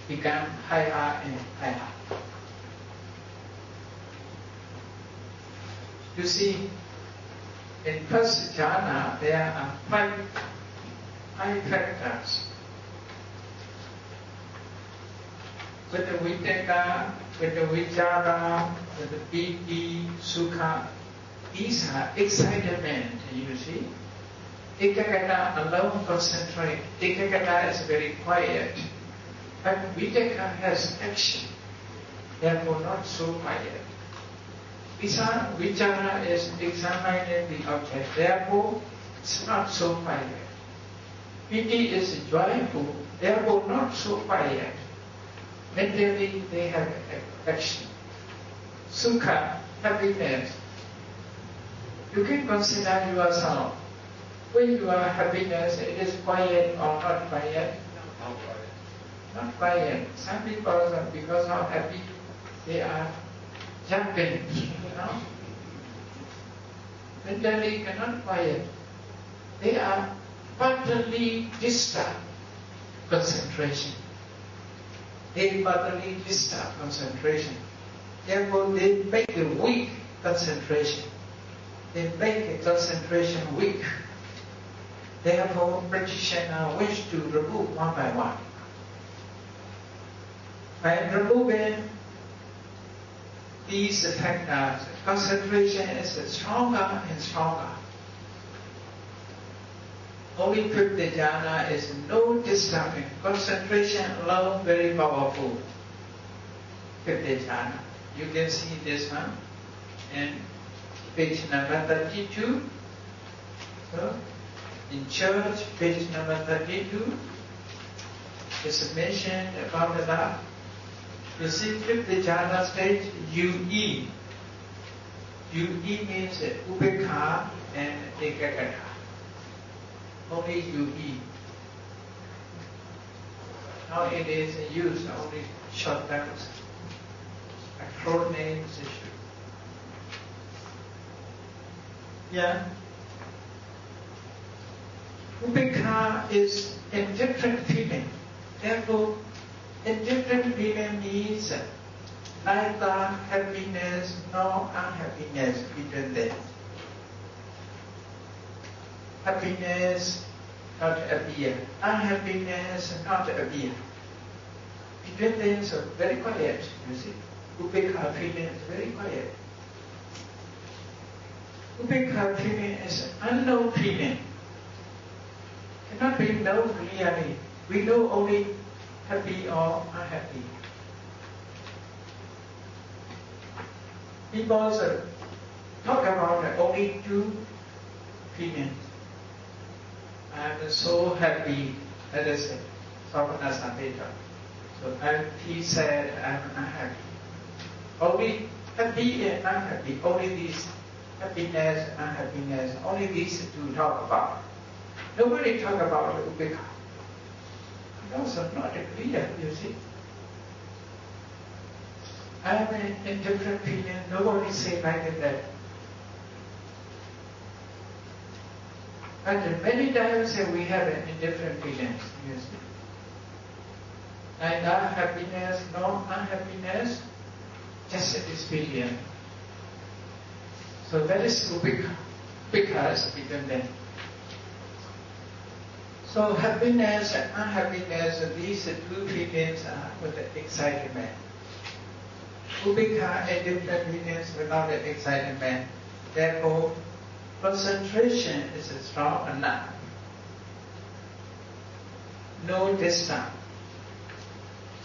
become higher and higher. You see, in first jhana there are 5 factors. With the vitaka, with the vichara, with the piti, sukha, these are excitement, you see. Ekagata alone concentrate. Ekagata is very quiet. But vitaka has action, therefore not so quiet. Vichara is examining the object, therefore it's not so quiet. Piti is joyful, therefore not so quiet. Mentally they have action. Sukha, happiness. You can consider yourself. When you are happiness, it is quiet or not quiet? Not quiet. Some people, because of happy, they are jumping, Mentally cannot quiet. They are partly disturbed concentration. They partly disturb concentration. Therefore, they make a weak concentration. They make a concentration weak. Therefore, practitioner wish to remove one by one. By removing these factors, concentration is stronger and stronger. Only fifth jhana is no disturbing. Concentration alone very powerful. Fifth jhana. You can see this one in page number 32. So, in church, page number 32, it's mentioned about that. You see fifth jhana stage, UE. UE means ubekha and ekagata. Only UE. Now it is used only short terms. control names issue. Yeah. Upekha is indifferent feeling. Therefore, indifferent feeling means neither happiness nor unhappiness between them. Happiness not appear, unhappiness not appear. Between them is very quiet, you see. Upekha feeling is very quiet. Upekha feeling is unknown feeling. Cannot be known really. We know only happy or unhappy. People talk about only two feelings. I'm so happy, let us say, so I'm sad, I'm unhappy. Only happy and unhappy, only these happiness, unhappiness, only these two talk about. Nobody talk about upekha. Those are not clear, you see. I am in different feeling, nobody say like that. But many times we have indifferent feelings, you see. Neither happiness nor unhappiness, just a displeasure. So that is upekha. Upekha is between them. So happiness and unhappiness, these two feelings are with the excitement. Upekha and different feelings without the excitement. Therefore, concentration is strong enough. No distance.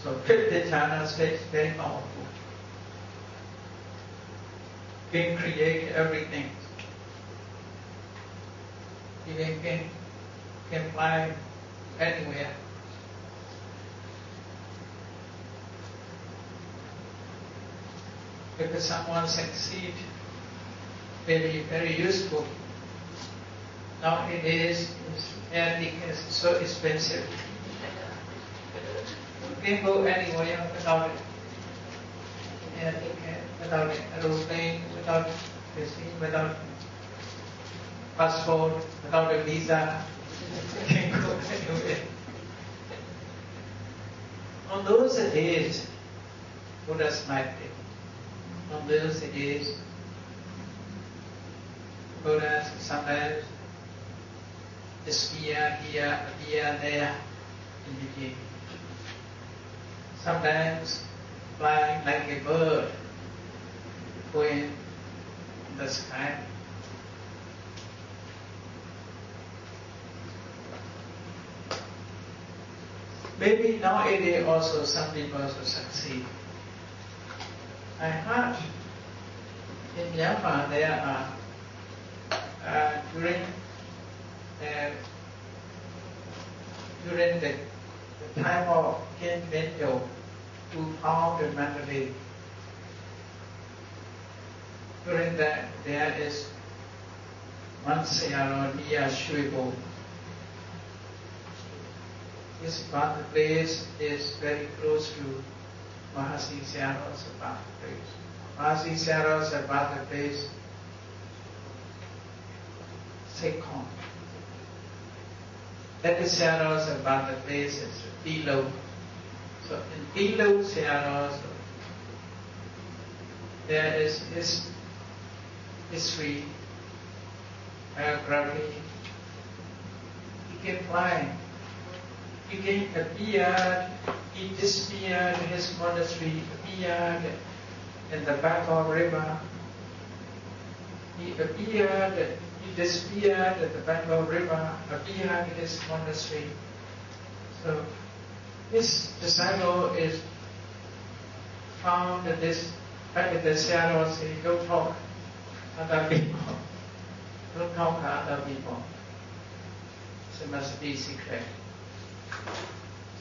So fifth jhana stage is very powerful. Can create everything. Even can fly anywhere. If someone succeeds, very, very useful. Now it is so expensive. You can't go anywhere without it. And you can without an aeroplane, without without passport, without a visa. You can't go anywhere. On those days, Buddha's lifetime. On those days, Buddha sometimes appear here, appear there, in between. Sometimes flying like a bird, going in the sky. Maybe nowadays also some people also succeed. I heard in Myanmar there are during the time of King Bento, who founded Mandalay. During that, there is one Sayaro near Shuibo. His birthplace is very close to Mahasi Sayaro's birthplace. Mahasi Sayaro's birthplace, Sekon. That is Sayaro's birthplace is Tilo. So in Tilo Sayaro's, there is his history, biography. He can fly. He can appear. He disappeared. His monastery appeared in the back of river. He appeared. He disappeared at the back of river. Appeared in his monastery. So his disciple is found in this. Back in the shadow, say, don't talk to other people. Don't talk to other people. So it must be secret.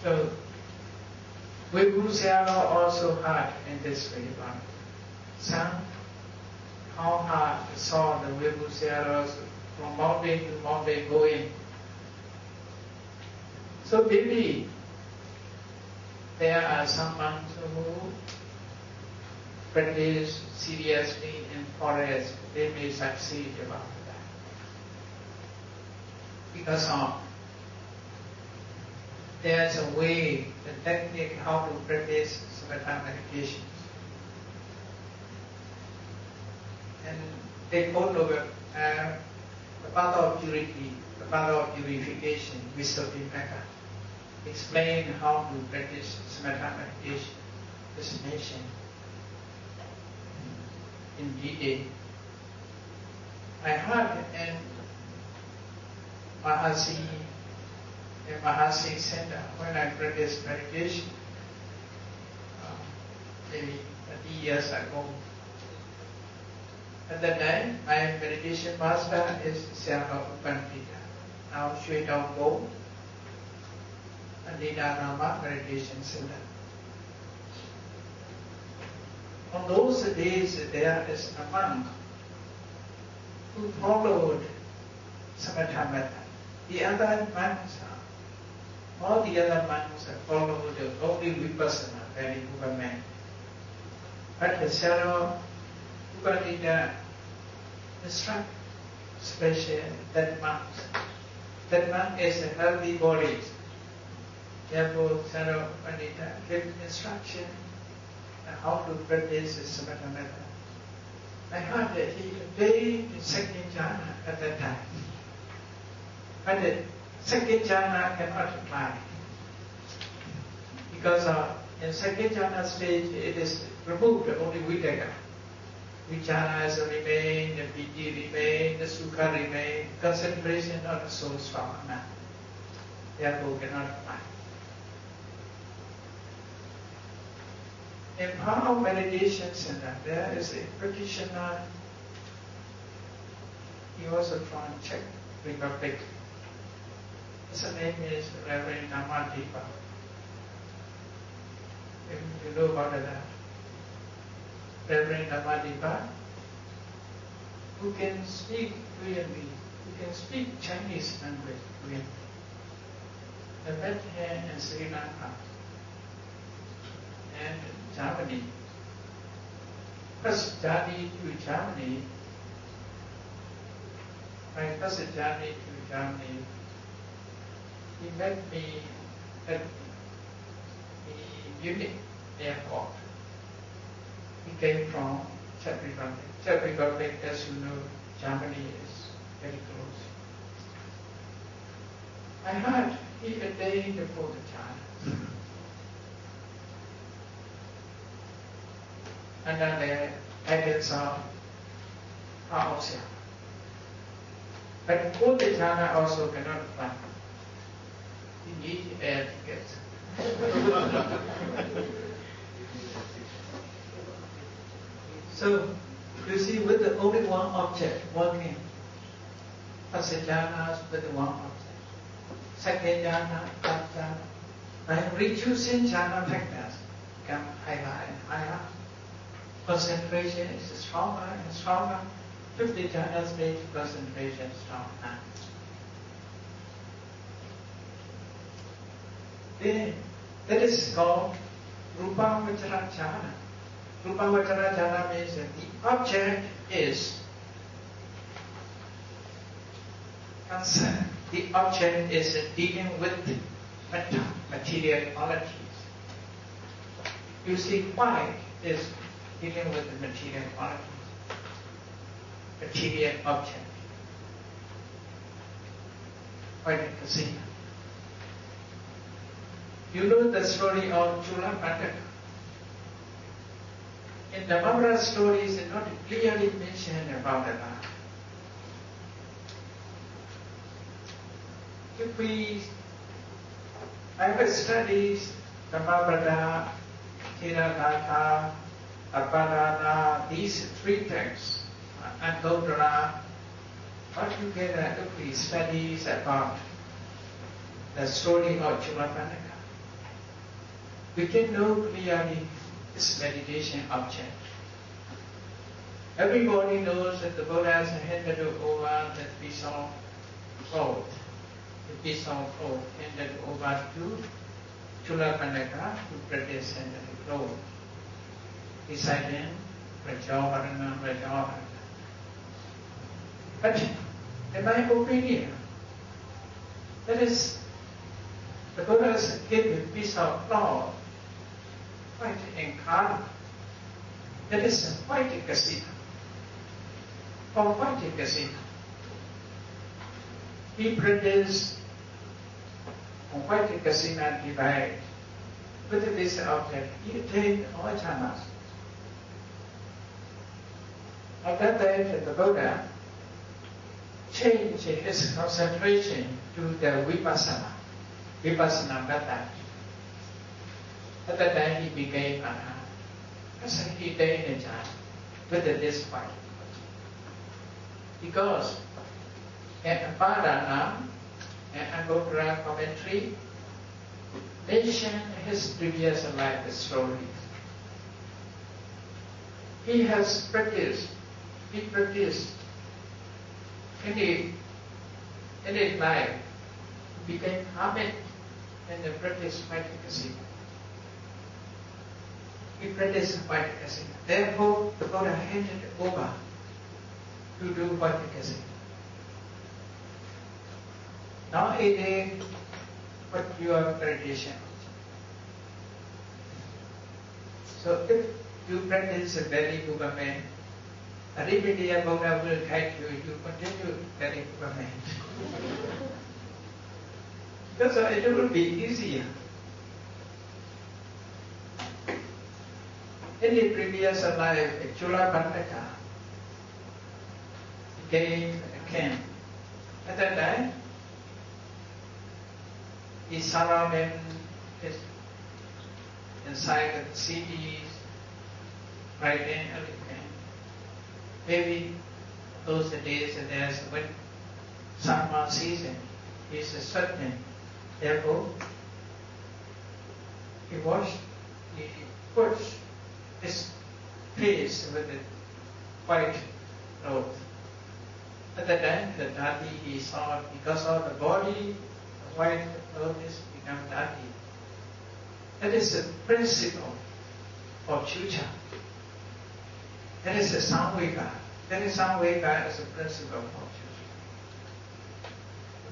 So Vibhu Sayadaw also heard in this way about son, how hard saw the Vibhu Sayadaw from mountain to mountain going. So maybe there are some monks who practice seriously in forest, they may succeed about that. Because there's a way, the technique how to practice samatha meditation. And they follow the path of purity, the path of purification, Visuddhimagga. Explain how to practice samatha meditation, destination, in detail. I heard in Mahasi Center when I practiced meditation, maybe 30 years ago. At that time, my meditation master is Sayadaw Upandita. Now Shui Tao Go, Adhidhamma Meditation Center. On those days, there is a monk who followed samatha method. The other monks, all the other monks followed only vipassana, very movement. But the Sayadaw Upandita instruct special that monk. That monk is a healthy body. Therefore, Sayadaw Upandita gave instruction on how to practice the samatha method. I heard that he attained the second jhana at that time. But the second jhana cannot apply. Because in second jhana stage, it is removed only vitaka. Vichara remain, the piti remain, the sukha remain, concentration on the soul strong enough. Therefore cannot apply. In Pao Meditation Center, there is a practitioner. He was from Czech Republic. His name is Reverend Namadipa. You know about that. Reverend Namadipa, who can speak fluently, who can speak Chinese language fluently. I met him in Sri Lanka and Germany. First journey to Germany, my first journey to Germany, he met me at the Munich airport. He came from Czech Republic. Czech Republic, as you know, Germany is very close. I heard he attained the fourth jhana. Under the guidance of Aosya. But fourth jhana also cannot apply. You need air tickets. So, you see, with the only one object working, first jhana with one object, second jhana, third jhana, by reducing jhana factors, become higher and higher. Concentration is stronger and stronger. 50 jhana stage, concentration stronger. Then, that is called Rupa Vachara jhana. Rupa Vachara jhana means that the object is concerned. The object is dealing with material qualities. You see, white is dealing with the material qualities, material object. White casino. You know the story of Chula Pandaka. In the Mahabharata stories, it's not clearly mentioned about that. If we ever study the Mahabharata, Tiragata, Abhidhamma, these three texts, and Dodara, altogether if we study about the story of Chula Pandaka, we can know clearly this meditation object. Everybody knows that the Buddha has handed over that piece of cloth. The piece of cloth handed over to Chula Pandaka to practice handed cloth. Beside him, But in my opinion, that is the Buddha's given piece of cloth, white in color. That is white kasina. Or white kasina. He produced a white kasina device with this object. He attained all jhanas. After that, the Buddha changed his concentration to the vipassana method. At that time, he became Arhat. As he attained a jhana with this white. Because in Abhidhamma and Anuttara commentary mention his previous life story. He practiced in his life, became hermit and practiced white kasina. He practiced white kasina. Therefore, the Buddha handed over to do white kasina. Now it is what your meditation. So if you practice a very movement, every day Buddha will guide you, you continue very movement. Because it will be easier. In the previous life, Chula Pandaka became a king. At that time, he surrounded inside the cities, riding elephant. Maybe those days there's when summer season is certain. Therefore, he puts his face with the white cloth. At the time, the dirty he saw because of the body, the white clothes become dirty. That is the principle of Chucha. That is the Samvega. That is Samvega as a principle of Chucha.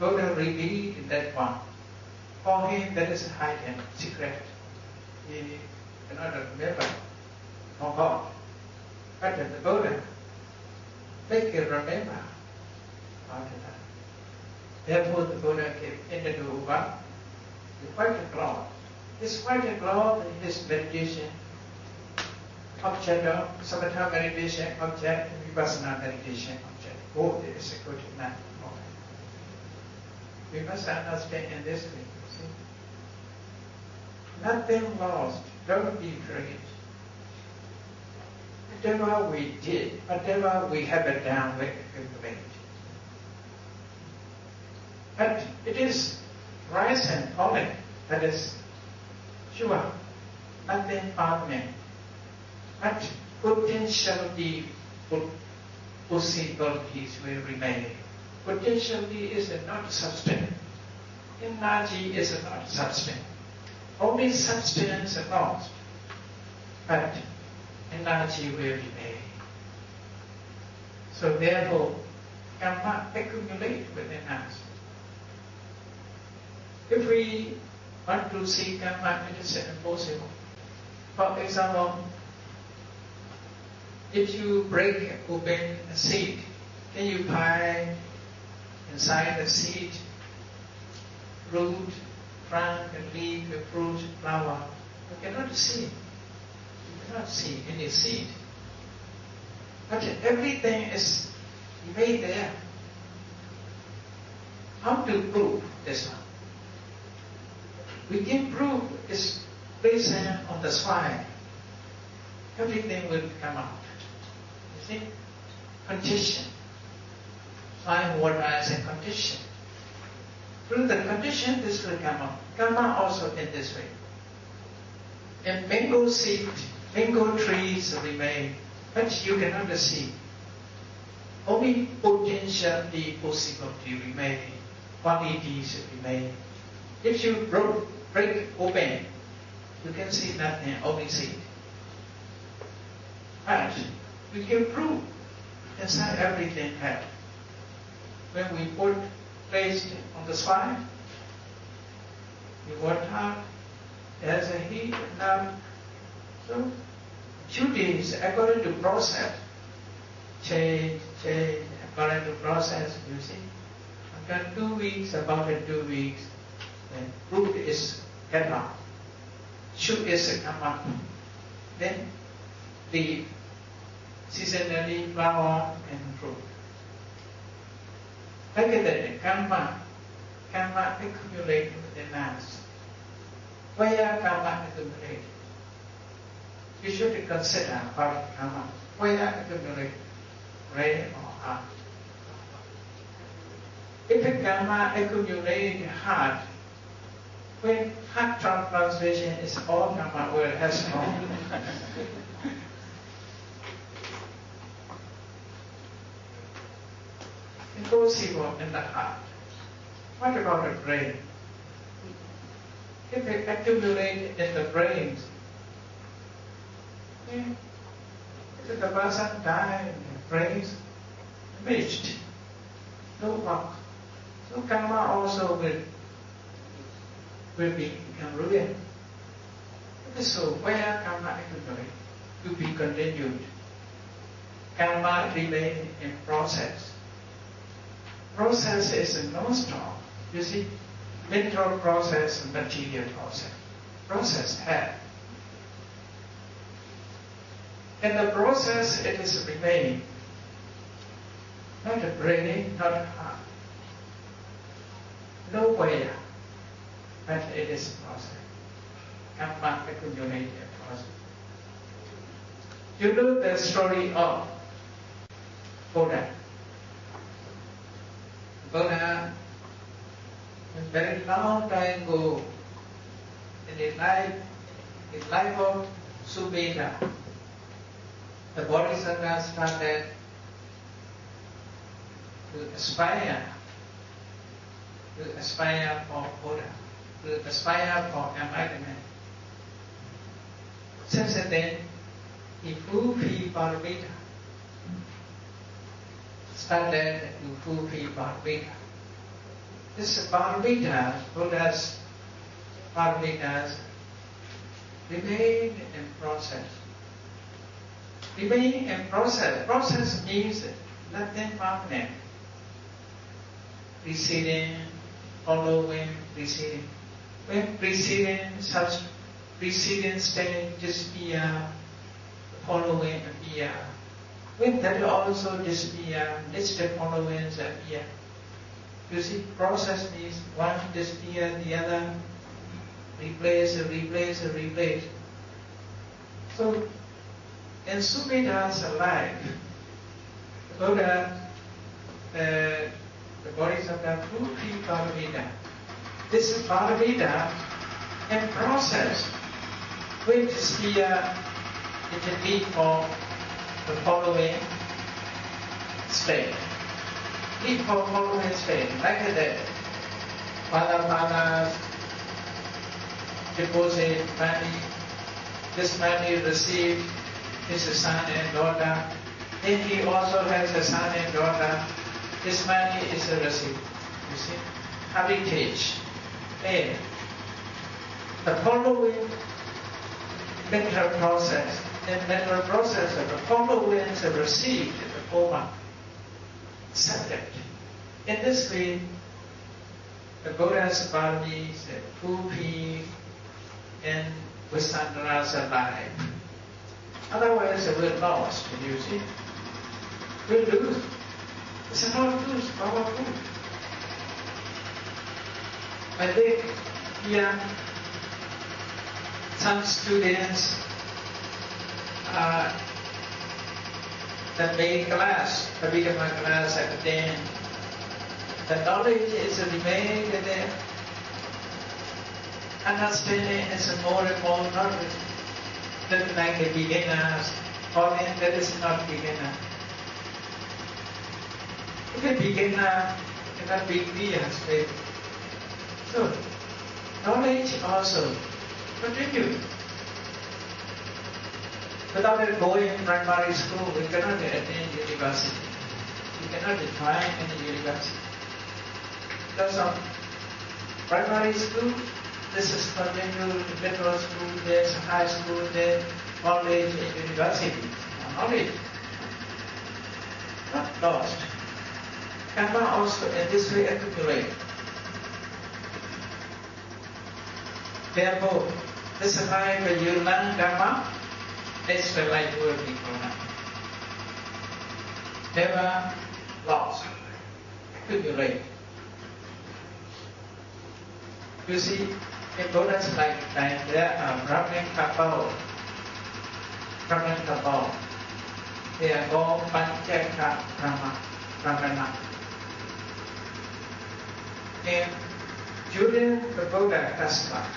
Buddha revealed that one. For him, that is hidden, secret. He cannot remember from God. But the Buddha make you remember all the time. Therefore, the Buddha came into Uva, the white cloth. This white cloth is his meditation object of samatha meditation object, vipassana meditation object. Both is a good enough moment. We must understand in this way. See? Nothing lost. Don't be afraid. Whatever we did, whatever we have done, we accumulate. But it is rise and falling. That is sure. Nothing permanent. But potentially possibilities will remain. Potentially is not substance. Energy is not substance. Only substance is lost. But energy will remain. So therefore, karma accumulate within us. If we want to see karma, it is impossible. For example, if you break open a seed, can you find inside the seed root, trunk, leaf, fruit, flower? You cannot see. You cannot see any seed. But everything is made there. How to prove this one? We can prove is placed on the soil. Everything will come out. You see? Condition. Soil, water is a condition. Through the condition, this will come out. Karma also in this way. And mango seed, mango trees remain, but you cannot see. Only potentially possibility remain, qualities remain. If you break open, you can see nothing, only seed. But we can prove inside everything have. When we put placed on the spine, we work out, there's a heat now. So 2 days according to process, change, according to process, you see. After 2 weeks, about 2 weeks, the root is cut off, shoot is come up. Then the seasonally flower and fruit. Look at that, karma accumulate within us. Where karma accumulate? You should consider about karma. Where accumulate? Rain or heart? If a karma accumulate heart, when heart transplantation is all karma will has no. It goes evil in the heart. What about the brain? If it accumulate in the brains, if the person dies, the brains damaged, no work. So karma also will become ruined. So where karma accumulate to be continued? Karma remain in process. Process is non-stop. You see, mental process and material process. Process have. In the process, it is remaining. Not a brain, not a heart. Nowhere, but it is process. Karma accumulated process. You know the story of Buddha. Buddha, a very long time ago, in the life of Sumedha, the Bodhisattva started to aspire for Buddha, to aspire for enlightenment. Since then, he fulfilled Paramita. Started to fulfill Paramita. This Paramita, Buddha's Paramitas, remain in process. Remain in process. Process means nothing permanent. Preceding, following, preceding. When preceding stage disappear, following appear. When that also disappear, next followings appear. You see, process means one disappear, the other replace. So, in Sumedha's life, Buddha, the Bodhisattva fulfilled Paramita. This Paramita in process will disappear, it will be for the following state. Need for following state, like that. Father deposit money. This money received his son and daughter. Then he also has a son and daughter. This money is a receipt. You see, heritage. And the following mental process. In mental process, the followings are received in the form subject. In this way, the Buddha's parami is fulfilled in Vissantara's life. Otherwise, we're lost, you see. We'll lose. It's not lose, powerful. I think here, some students the main class, the Abhidhamma class at the end, the knowledge is remained there. Understanding is more and more knowledge. Not like the beginners, or that is not beginner. If a beginner cannot be clear straight. So, knowledge also continue. Without going primary school, we cannot attend university. We cannot join any university. Because of primary school, this is continued middle school, there's high school, there's college and university. Knowledge. Not lost. Karma also in this way accumulate. Therefore, this is why when you learn Dharma, next life will be grown up. Never lost. Accumulate. You see, in Buddha's lifetime, there are Brahmin couple. They are called Panchaka Brahmana. And during the Buddha's life,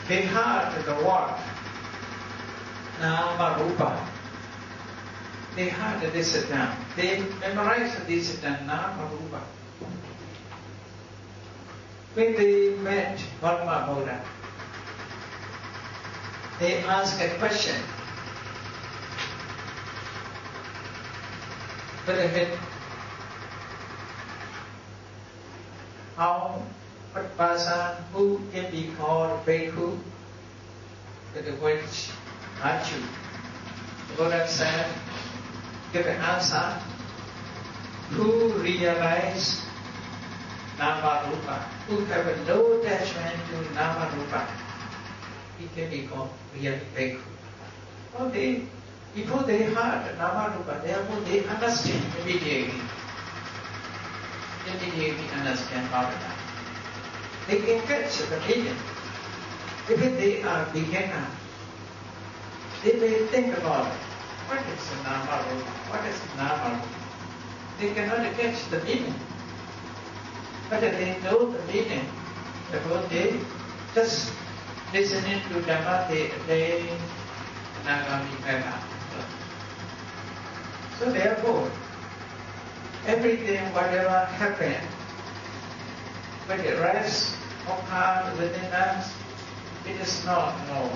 they heard the word Namarupa. They heard this term. They memorized this term Namarupa. When they met Gautama Buddha, they asked a question. What person who can be called bhikkhu? Which virtue? The Buddha said, give an answer. Who realize Nama Rupa, who have no attachment to Nama Rupa, he can be called real bhikkhu. Well, before they heard Nama Rupa, therefore they understand immediately. Immediately understand Bhagavatam. They can catch the meaning. If they are beginner, they may think about it. What is Nama Rupa? What is Nama Rupa? They cannot catch the meaning. But they know the meaning. Therefore they just listening to Dhamma, they Nandamalabhivamsa. So therefore, everything, whatever happened, when it rests or comes within us, it is not known.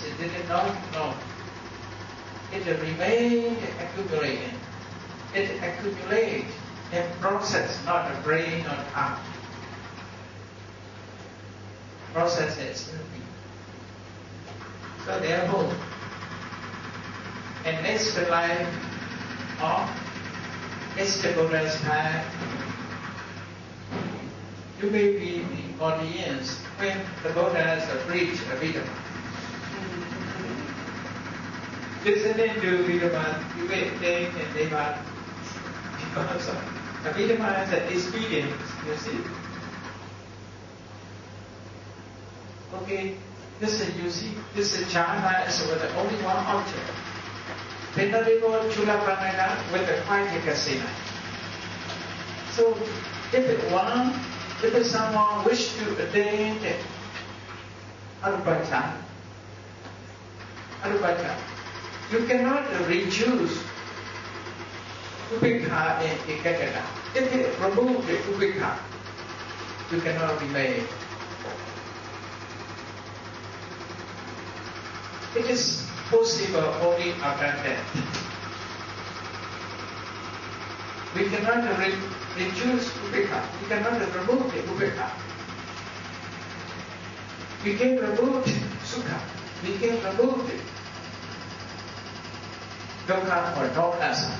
It did not know. It remained accumulating. It accumulates in process, not a brain or heart. Process is nothing. So therefore, in next life or next Buddha's time, you may be the audience when the Buddha has preached Abhidhamma. Listening to Abhidhamma, you may think and they might, because Abhidhamma is an experience, you see. Okay, this is, you see, this is jhana is with only one object. Venerable Chulapranaya with the quiet casino. So, if someone wish to attain Arupachana, you cannot reduce Upekha in Ekagata. If you remove the Upekha, you cannot remain. It is possible only after death. We cannot reduce Upekha. We cannot remove the Upekha. We can remove Sukha. We can remove the Dukkha or Domanasa.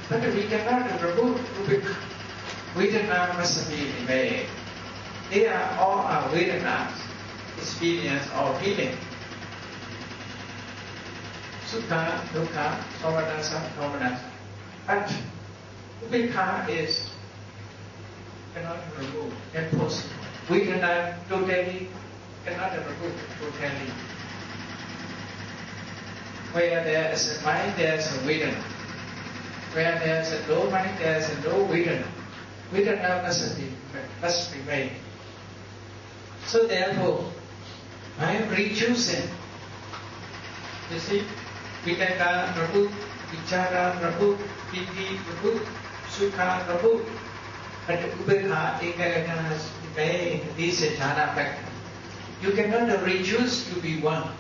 But we cannot remove Upekha. Vedana must be remain. They are all our Vedanas, experience or feeling. Sukha, Dukkha, Domanasa. But Upekha is cannot remove, impossible. Vedana totally cannot remove totally. Where there is a mind, there is a Vedana. Where there is a no mind, there is a no Vedana. Vedana must remain. So therefore, I am reducing. You see, Vedana Prabhu, Vichara Prabhu, Piti Prabhu, Sukha Prabhu. But Upekha, Ekagata has remained. This is jhana factor. You cannot reduce to be one.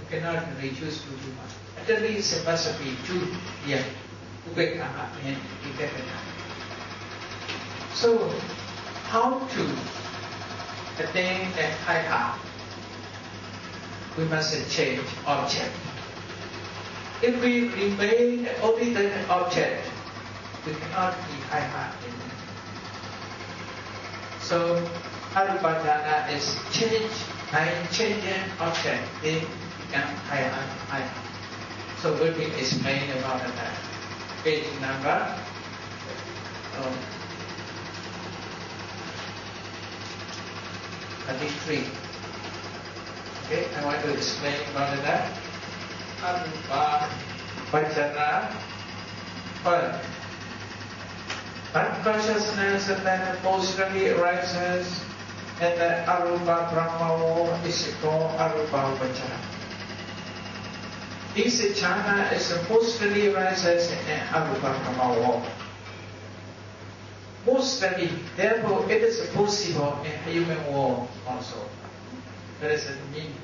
cannot reduce to too much. At least it must be 2 here. Ubekama and Vipassana. So, how to attain that high heart? We must change object. If we remain only the object, we cannot be high heart in it. So, Arupajana is change by changing object, they become high heart. So, we will explain about that. Page number 33. Okay, I want to explain about that. Arupa Vajana. First, unconsciousness that mostly arises and the Arupa Brahma is called Arupa Vajana. This jhana is mostly arises in Arupa Brahma. Mostly, therefore it is possible in human world also. That is the meaning.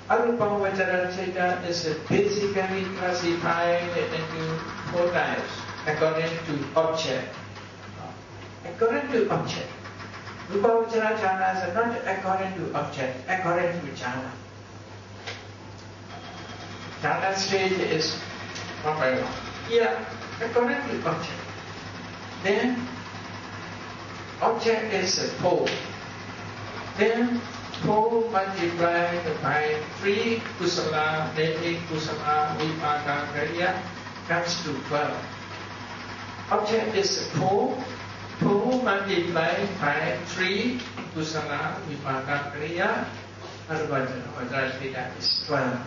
Arupa Vajana Chaitanya is basically classified into 4 types according to object. According to object. Rupa Vajana jhanas are not according to object, according to jhana. Jhana stage is 1 by 1. Here, according to object. Then, object is 4. Then, 4 multiplied by 3 kusala, namely kusala, vipaka, kriya, comes to 12. Object is 4. 4 multiplied by 3 kusala, vipaka, kriya, Arupa Vajana is 12.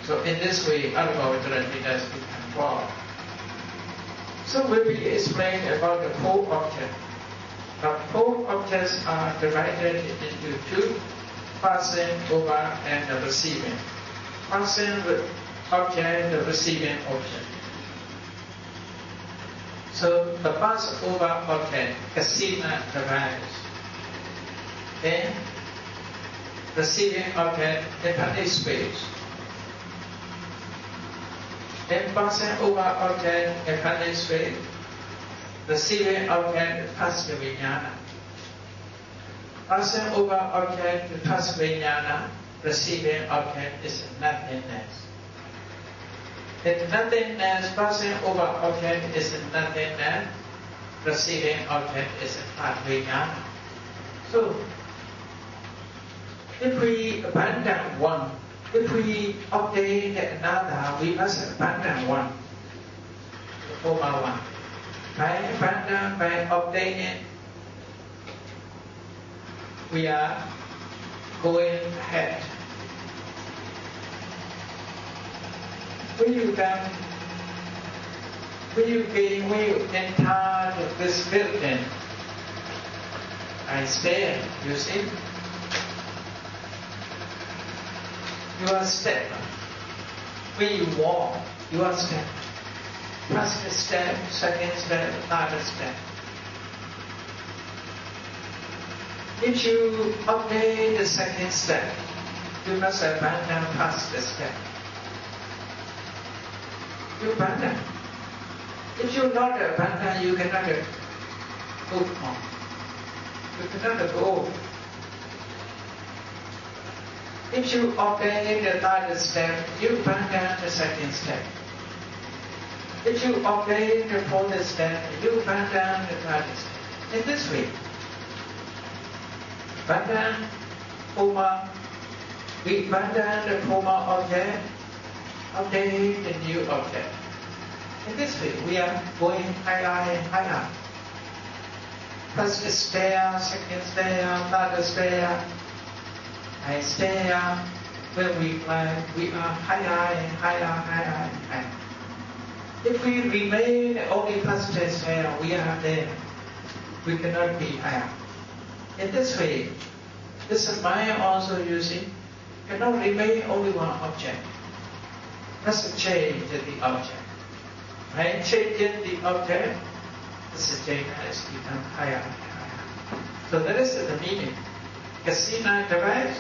So in this way, Arupa Vajana has become 4. So we will explain about the 4 objects. The 4 objects are divided into 2. Passing over and the receiving. Passing object, the receiving object. So the pass over object, kasina derives. Then receiving object, infinite space. Then passing over object, infinite space. Receiving object, passa vijnana. Passing over object, passa vijnana, receiving object is nothingness. In nothingness, passing over object is nothingness, receiving object is passa vijnana. So, if we abandon one, if we obtain another, we must abandon one, the former one. By abandon, by obtaining, we are going ahead. When you enter this building, I stay, you see, your step. When you walk, your step. First step, second step, third step. If you obey the second step, you must abandon first step. You abandon. If you not abandon, you cannot go on. You cannot go. If you obey the third step, you abandon the second step. If you obey the fourth step, you abandon the third step. In this way, abandon former, we abandon the former object, obtain the new object. In this way, we are going higher and higher. First stair, second stair, third stair, I stair. When we climb, we are higher and higher, higher and higher. If we remain only first stair, we are there. We cannot be higher. In this way, this mind also, you see, cannot remain only one object. Must change the object. By changing the object, this state has become higher and higher. So that is the meaning. Kasina derives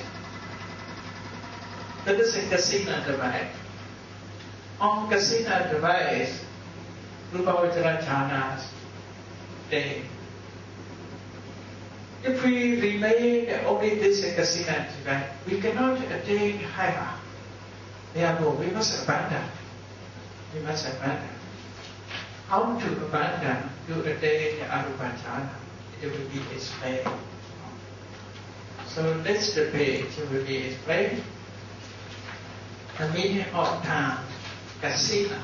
That is a Kasina device. On Kasina device, Rupavachara jhanas, they. If we remain only this Kasina device, we cannot attain higher. Therefore, we must abandon. We must abandon. How to abandon to attain Arupa jhana? It will be explained. So this page will be explained. The meaning of time, Kasina.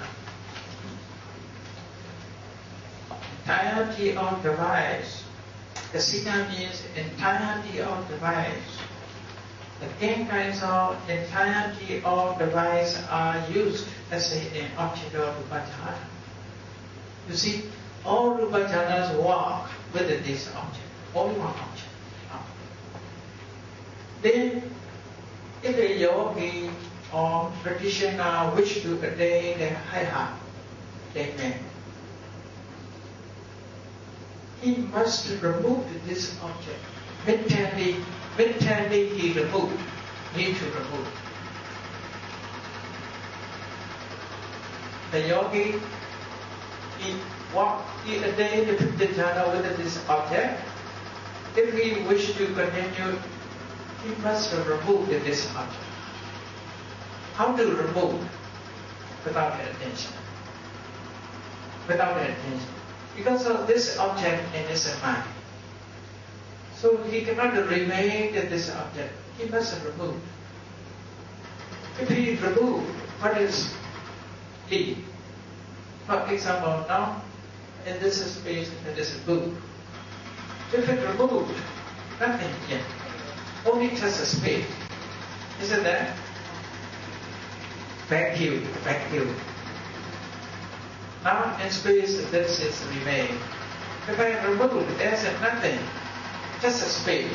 Entirety of device. Kasina means entirety of device. The 10 kinds of entirety of device are used as an object of Rupajhana. You see, all Rupajhanas work with this object, only one object. Then, if a yogi or practitioner wish to attain the higher attainment, he must remove this object. Mentally he need to remove. The yogi, he attained the fifth jhana with this object. If he wish to continue, he must remove this object. How to remove? Without attention. Without attention. Because of this object in his mind. So he cannot remain in this object. He must remove. If he remove, what is he? For example, now in this space there is a book. If it removed, nothing yet. Only just a space. Isn't that? Vacuum. Now in space this is remain. If I remove, there's nothing. Just a space.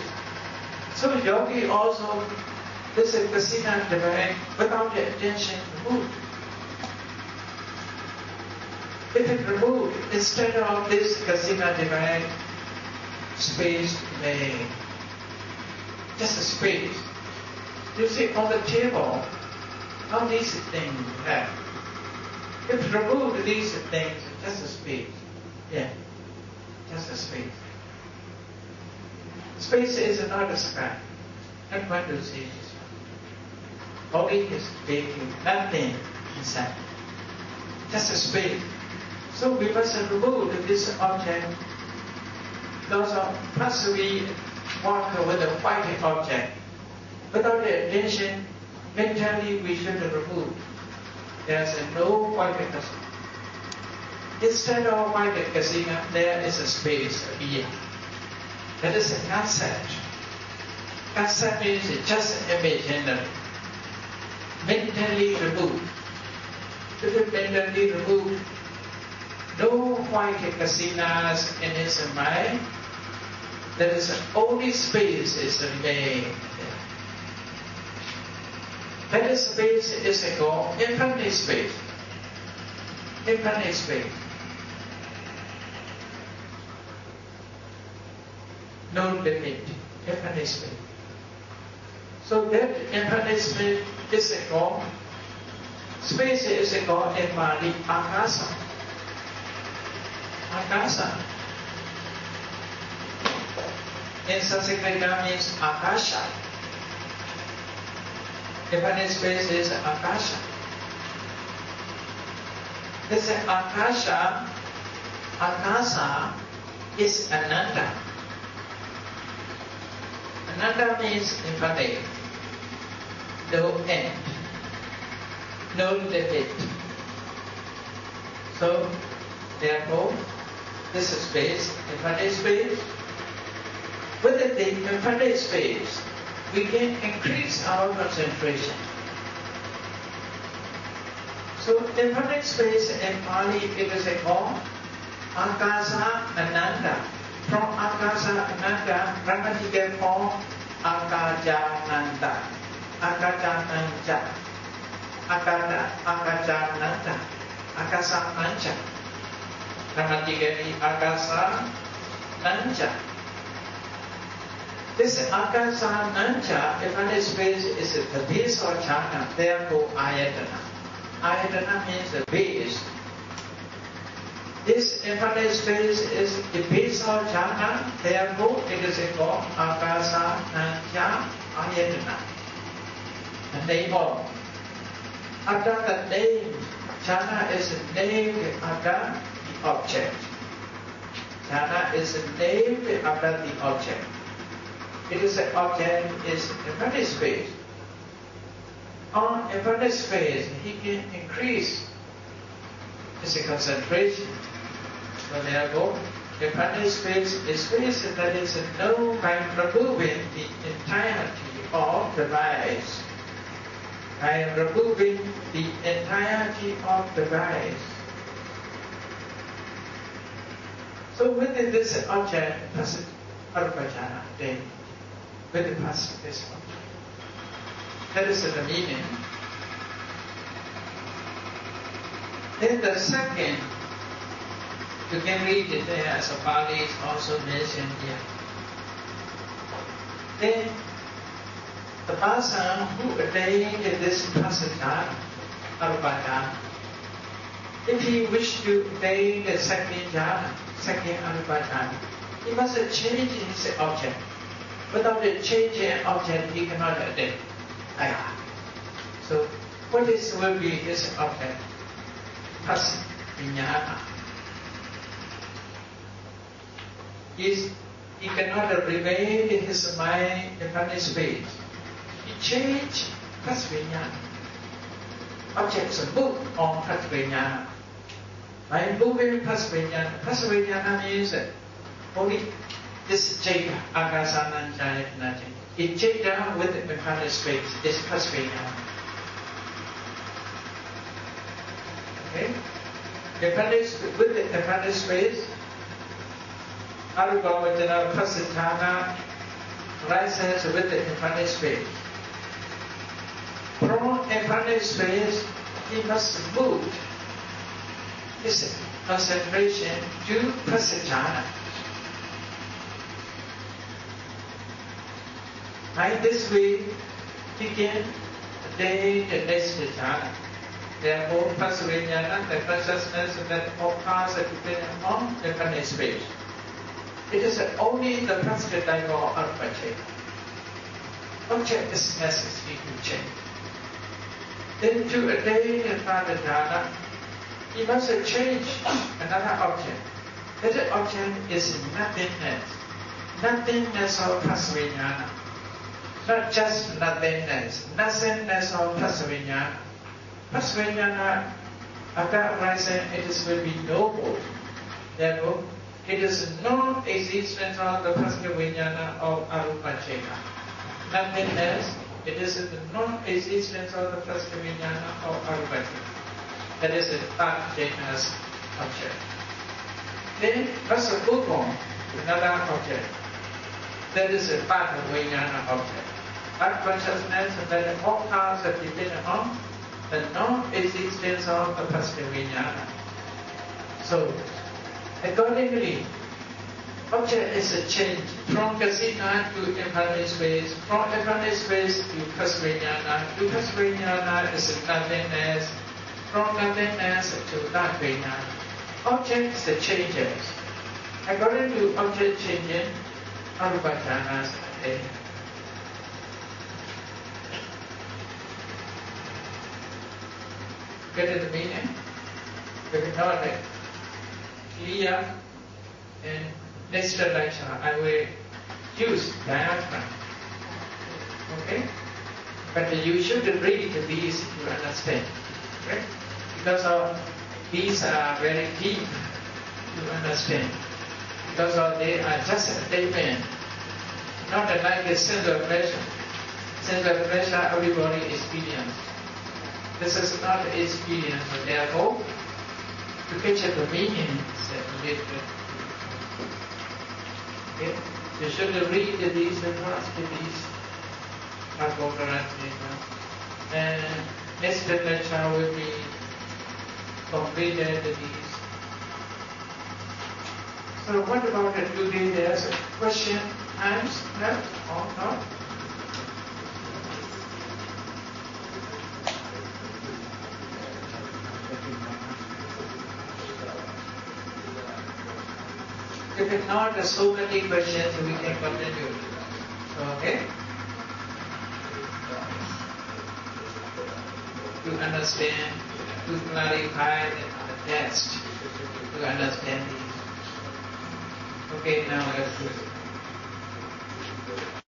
So yogi also, this is Kasina divine, without the attention removed. If it removed, instead of this Kasina divine, space remain. Just a space. You see on the table, how these things have. If remove these things, just a space. Yeah, just a space. Space is not a sky. Not what to see this one. Only is vacuum, nothing inside. Just a space. So we must remove this object. Because first we walk with a white object. Without the attention, mentally we should remove. There's no white kasina. Instead of white kasina, there is a space, a being. That is a concept. Concept means just imaginary. Mentally removed. If it mentally removed, no white kasinas in his mind, there is only space is remain. That space is called infinite space. Infinite space. No limit. Infinite space. So that infinite space is called, space is called in Pali Akasa. Akasa. In Sanskrit means Akasha. Infinite space is Akasha. This Akasha, Akasa is Ananda. Ananda means infinite. No end. No limit. So, therefore, this space, infinite space. Within the infinite space, we can increase our concentration. So, infinite space in Pali, it is called Akasa Ananda. From Akasa Ananda, grammatical form Akajananda. Akajananda. Akajananda. Akasa Anja. Grammatically Akasa Anja. This akasa nanja, infinite space, is the base of jhana, therefore ayatana. Ayatana means the base. This infinite space is the base of jhana, therefore it is called akasa nanja ayatana. The name of. After the name, jhana is named after the object. Jhana is named after the object. It is an object, is infinite space. On infinite space, he can increase his concentration. So therefore, infinite space is space that is known by removing the entirety of the device. By removing the entirety of the device. So within this object, that's Arupajana, then with the past this one. That is the meaning. Then the second, you can read it there as a Pali is also mentioned here. Then the person who attained this passaja, Arupajana, if he wished to attain the second jhana, second Arupajana, he must change his object. Without a changing object, he cannot attain. So, what will be his object? Pas vijnana. He cannot remain in his mind in one space. He change pas vijnana. Objects move on pas vijnana. By moving pas vijnana means only this jhana, akasana jhana, it take down with the infinite space, this pas vijnana. Okay? With the infinite space, Arupa Vajana Pasatana rises with the infinite space. From infinite space, he must move his concentration to Pasatana. By this way, he can attain the next jhana. Therefore, Pasavijnana, the consciousness that occurs depending on the infinite space. It is only the practical type of Arupajana. Object is necessary to change. Then to attain another jhana, he must change another object. That object is nothingness. Nothingness of Pasavijnana. Not just nothingness. Nothingness of Pasavijnana. Pasavijnana, after arising, it will be noble. Therefore, it is non-existence of the Pasavijnana of Arupajana. Nothingness, it is the non-existence of the Pasavijnana of Arupajana. That is the third jhana's object. Then, Pasavukam, another object. That is a part of Vijnana object. That consciousness that occurs depending on the non-existence of the Pasavijnana. So, accordingly, object is a change from kasina to infinite space, from infinite space to Pasavijnana. To Pasavijnana is nothingness, from nothingness to non-Vijnana. Objects changes. According to object changing, Arupajanas attain. Get the meaning? If you know it clear, and next lecture I will use diagram. Okay? But you should read these to understand. Okay? Because these are very deep to understand. Because they are just a statement, not like a sense of pleasure. Sense of pleasure everybody experiences. This is not experience, but therefore, to catch the meaning is a little bit. Okay? You should read these and ask these. And next lecture will be completed these. So what about today? There's a question hands left or not? If it's not, there's so many questions we can continue. Okay? To understand, to clarify the test, to understand it. Okay, now let's do it.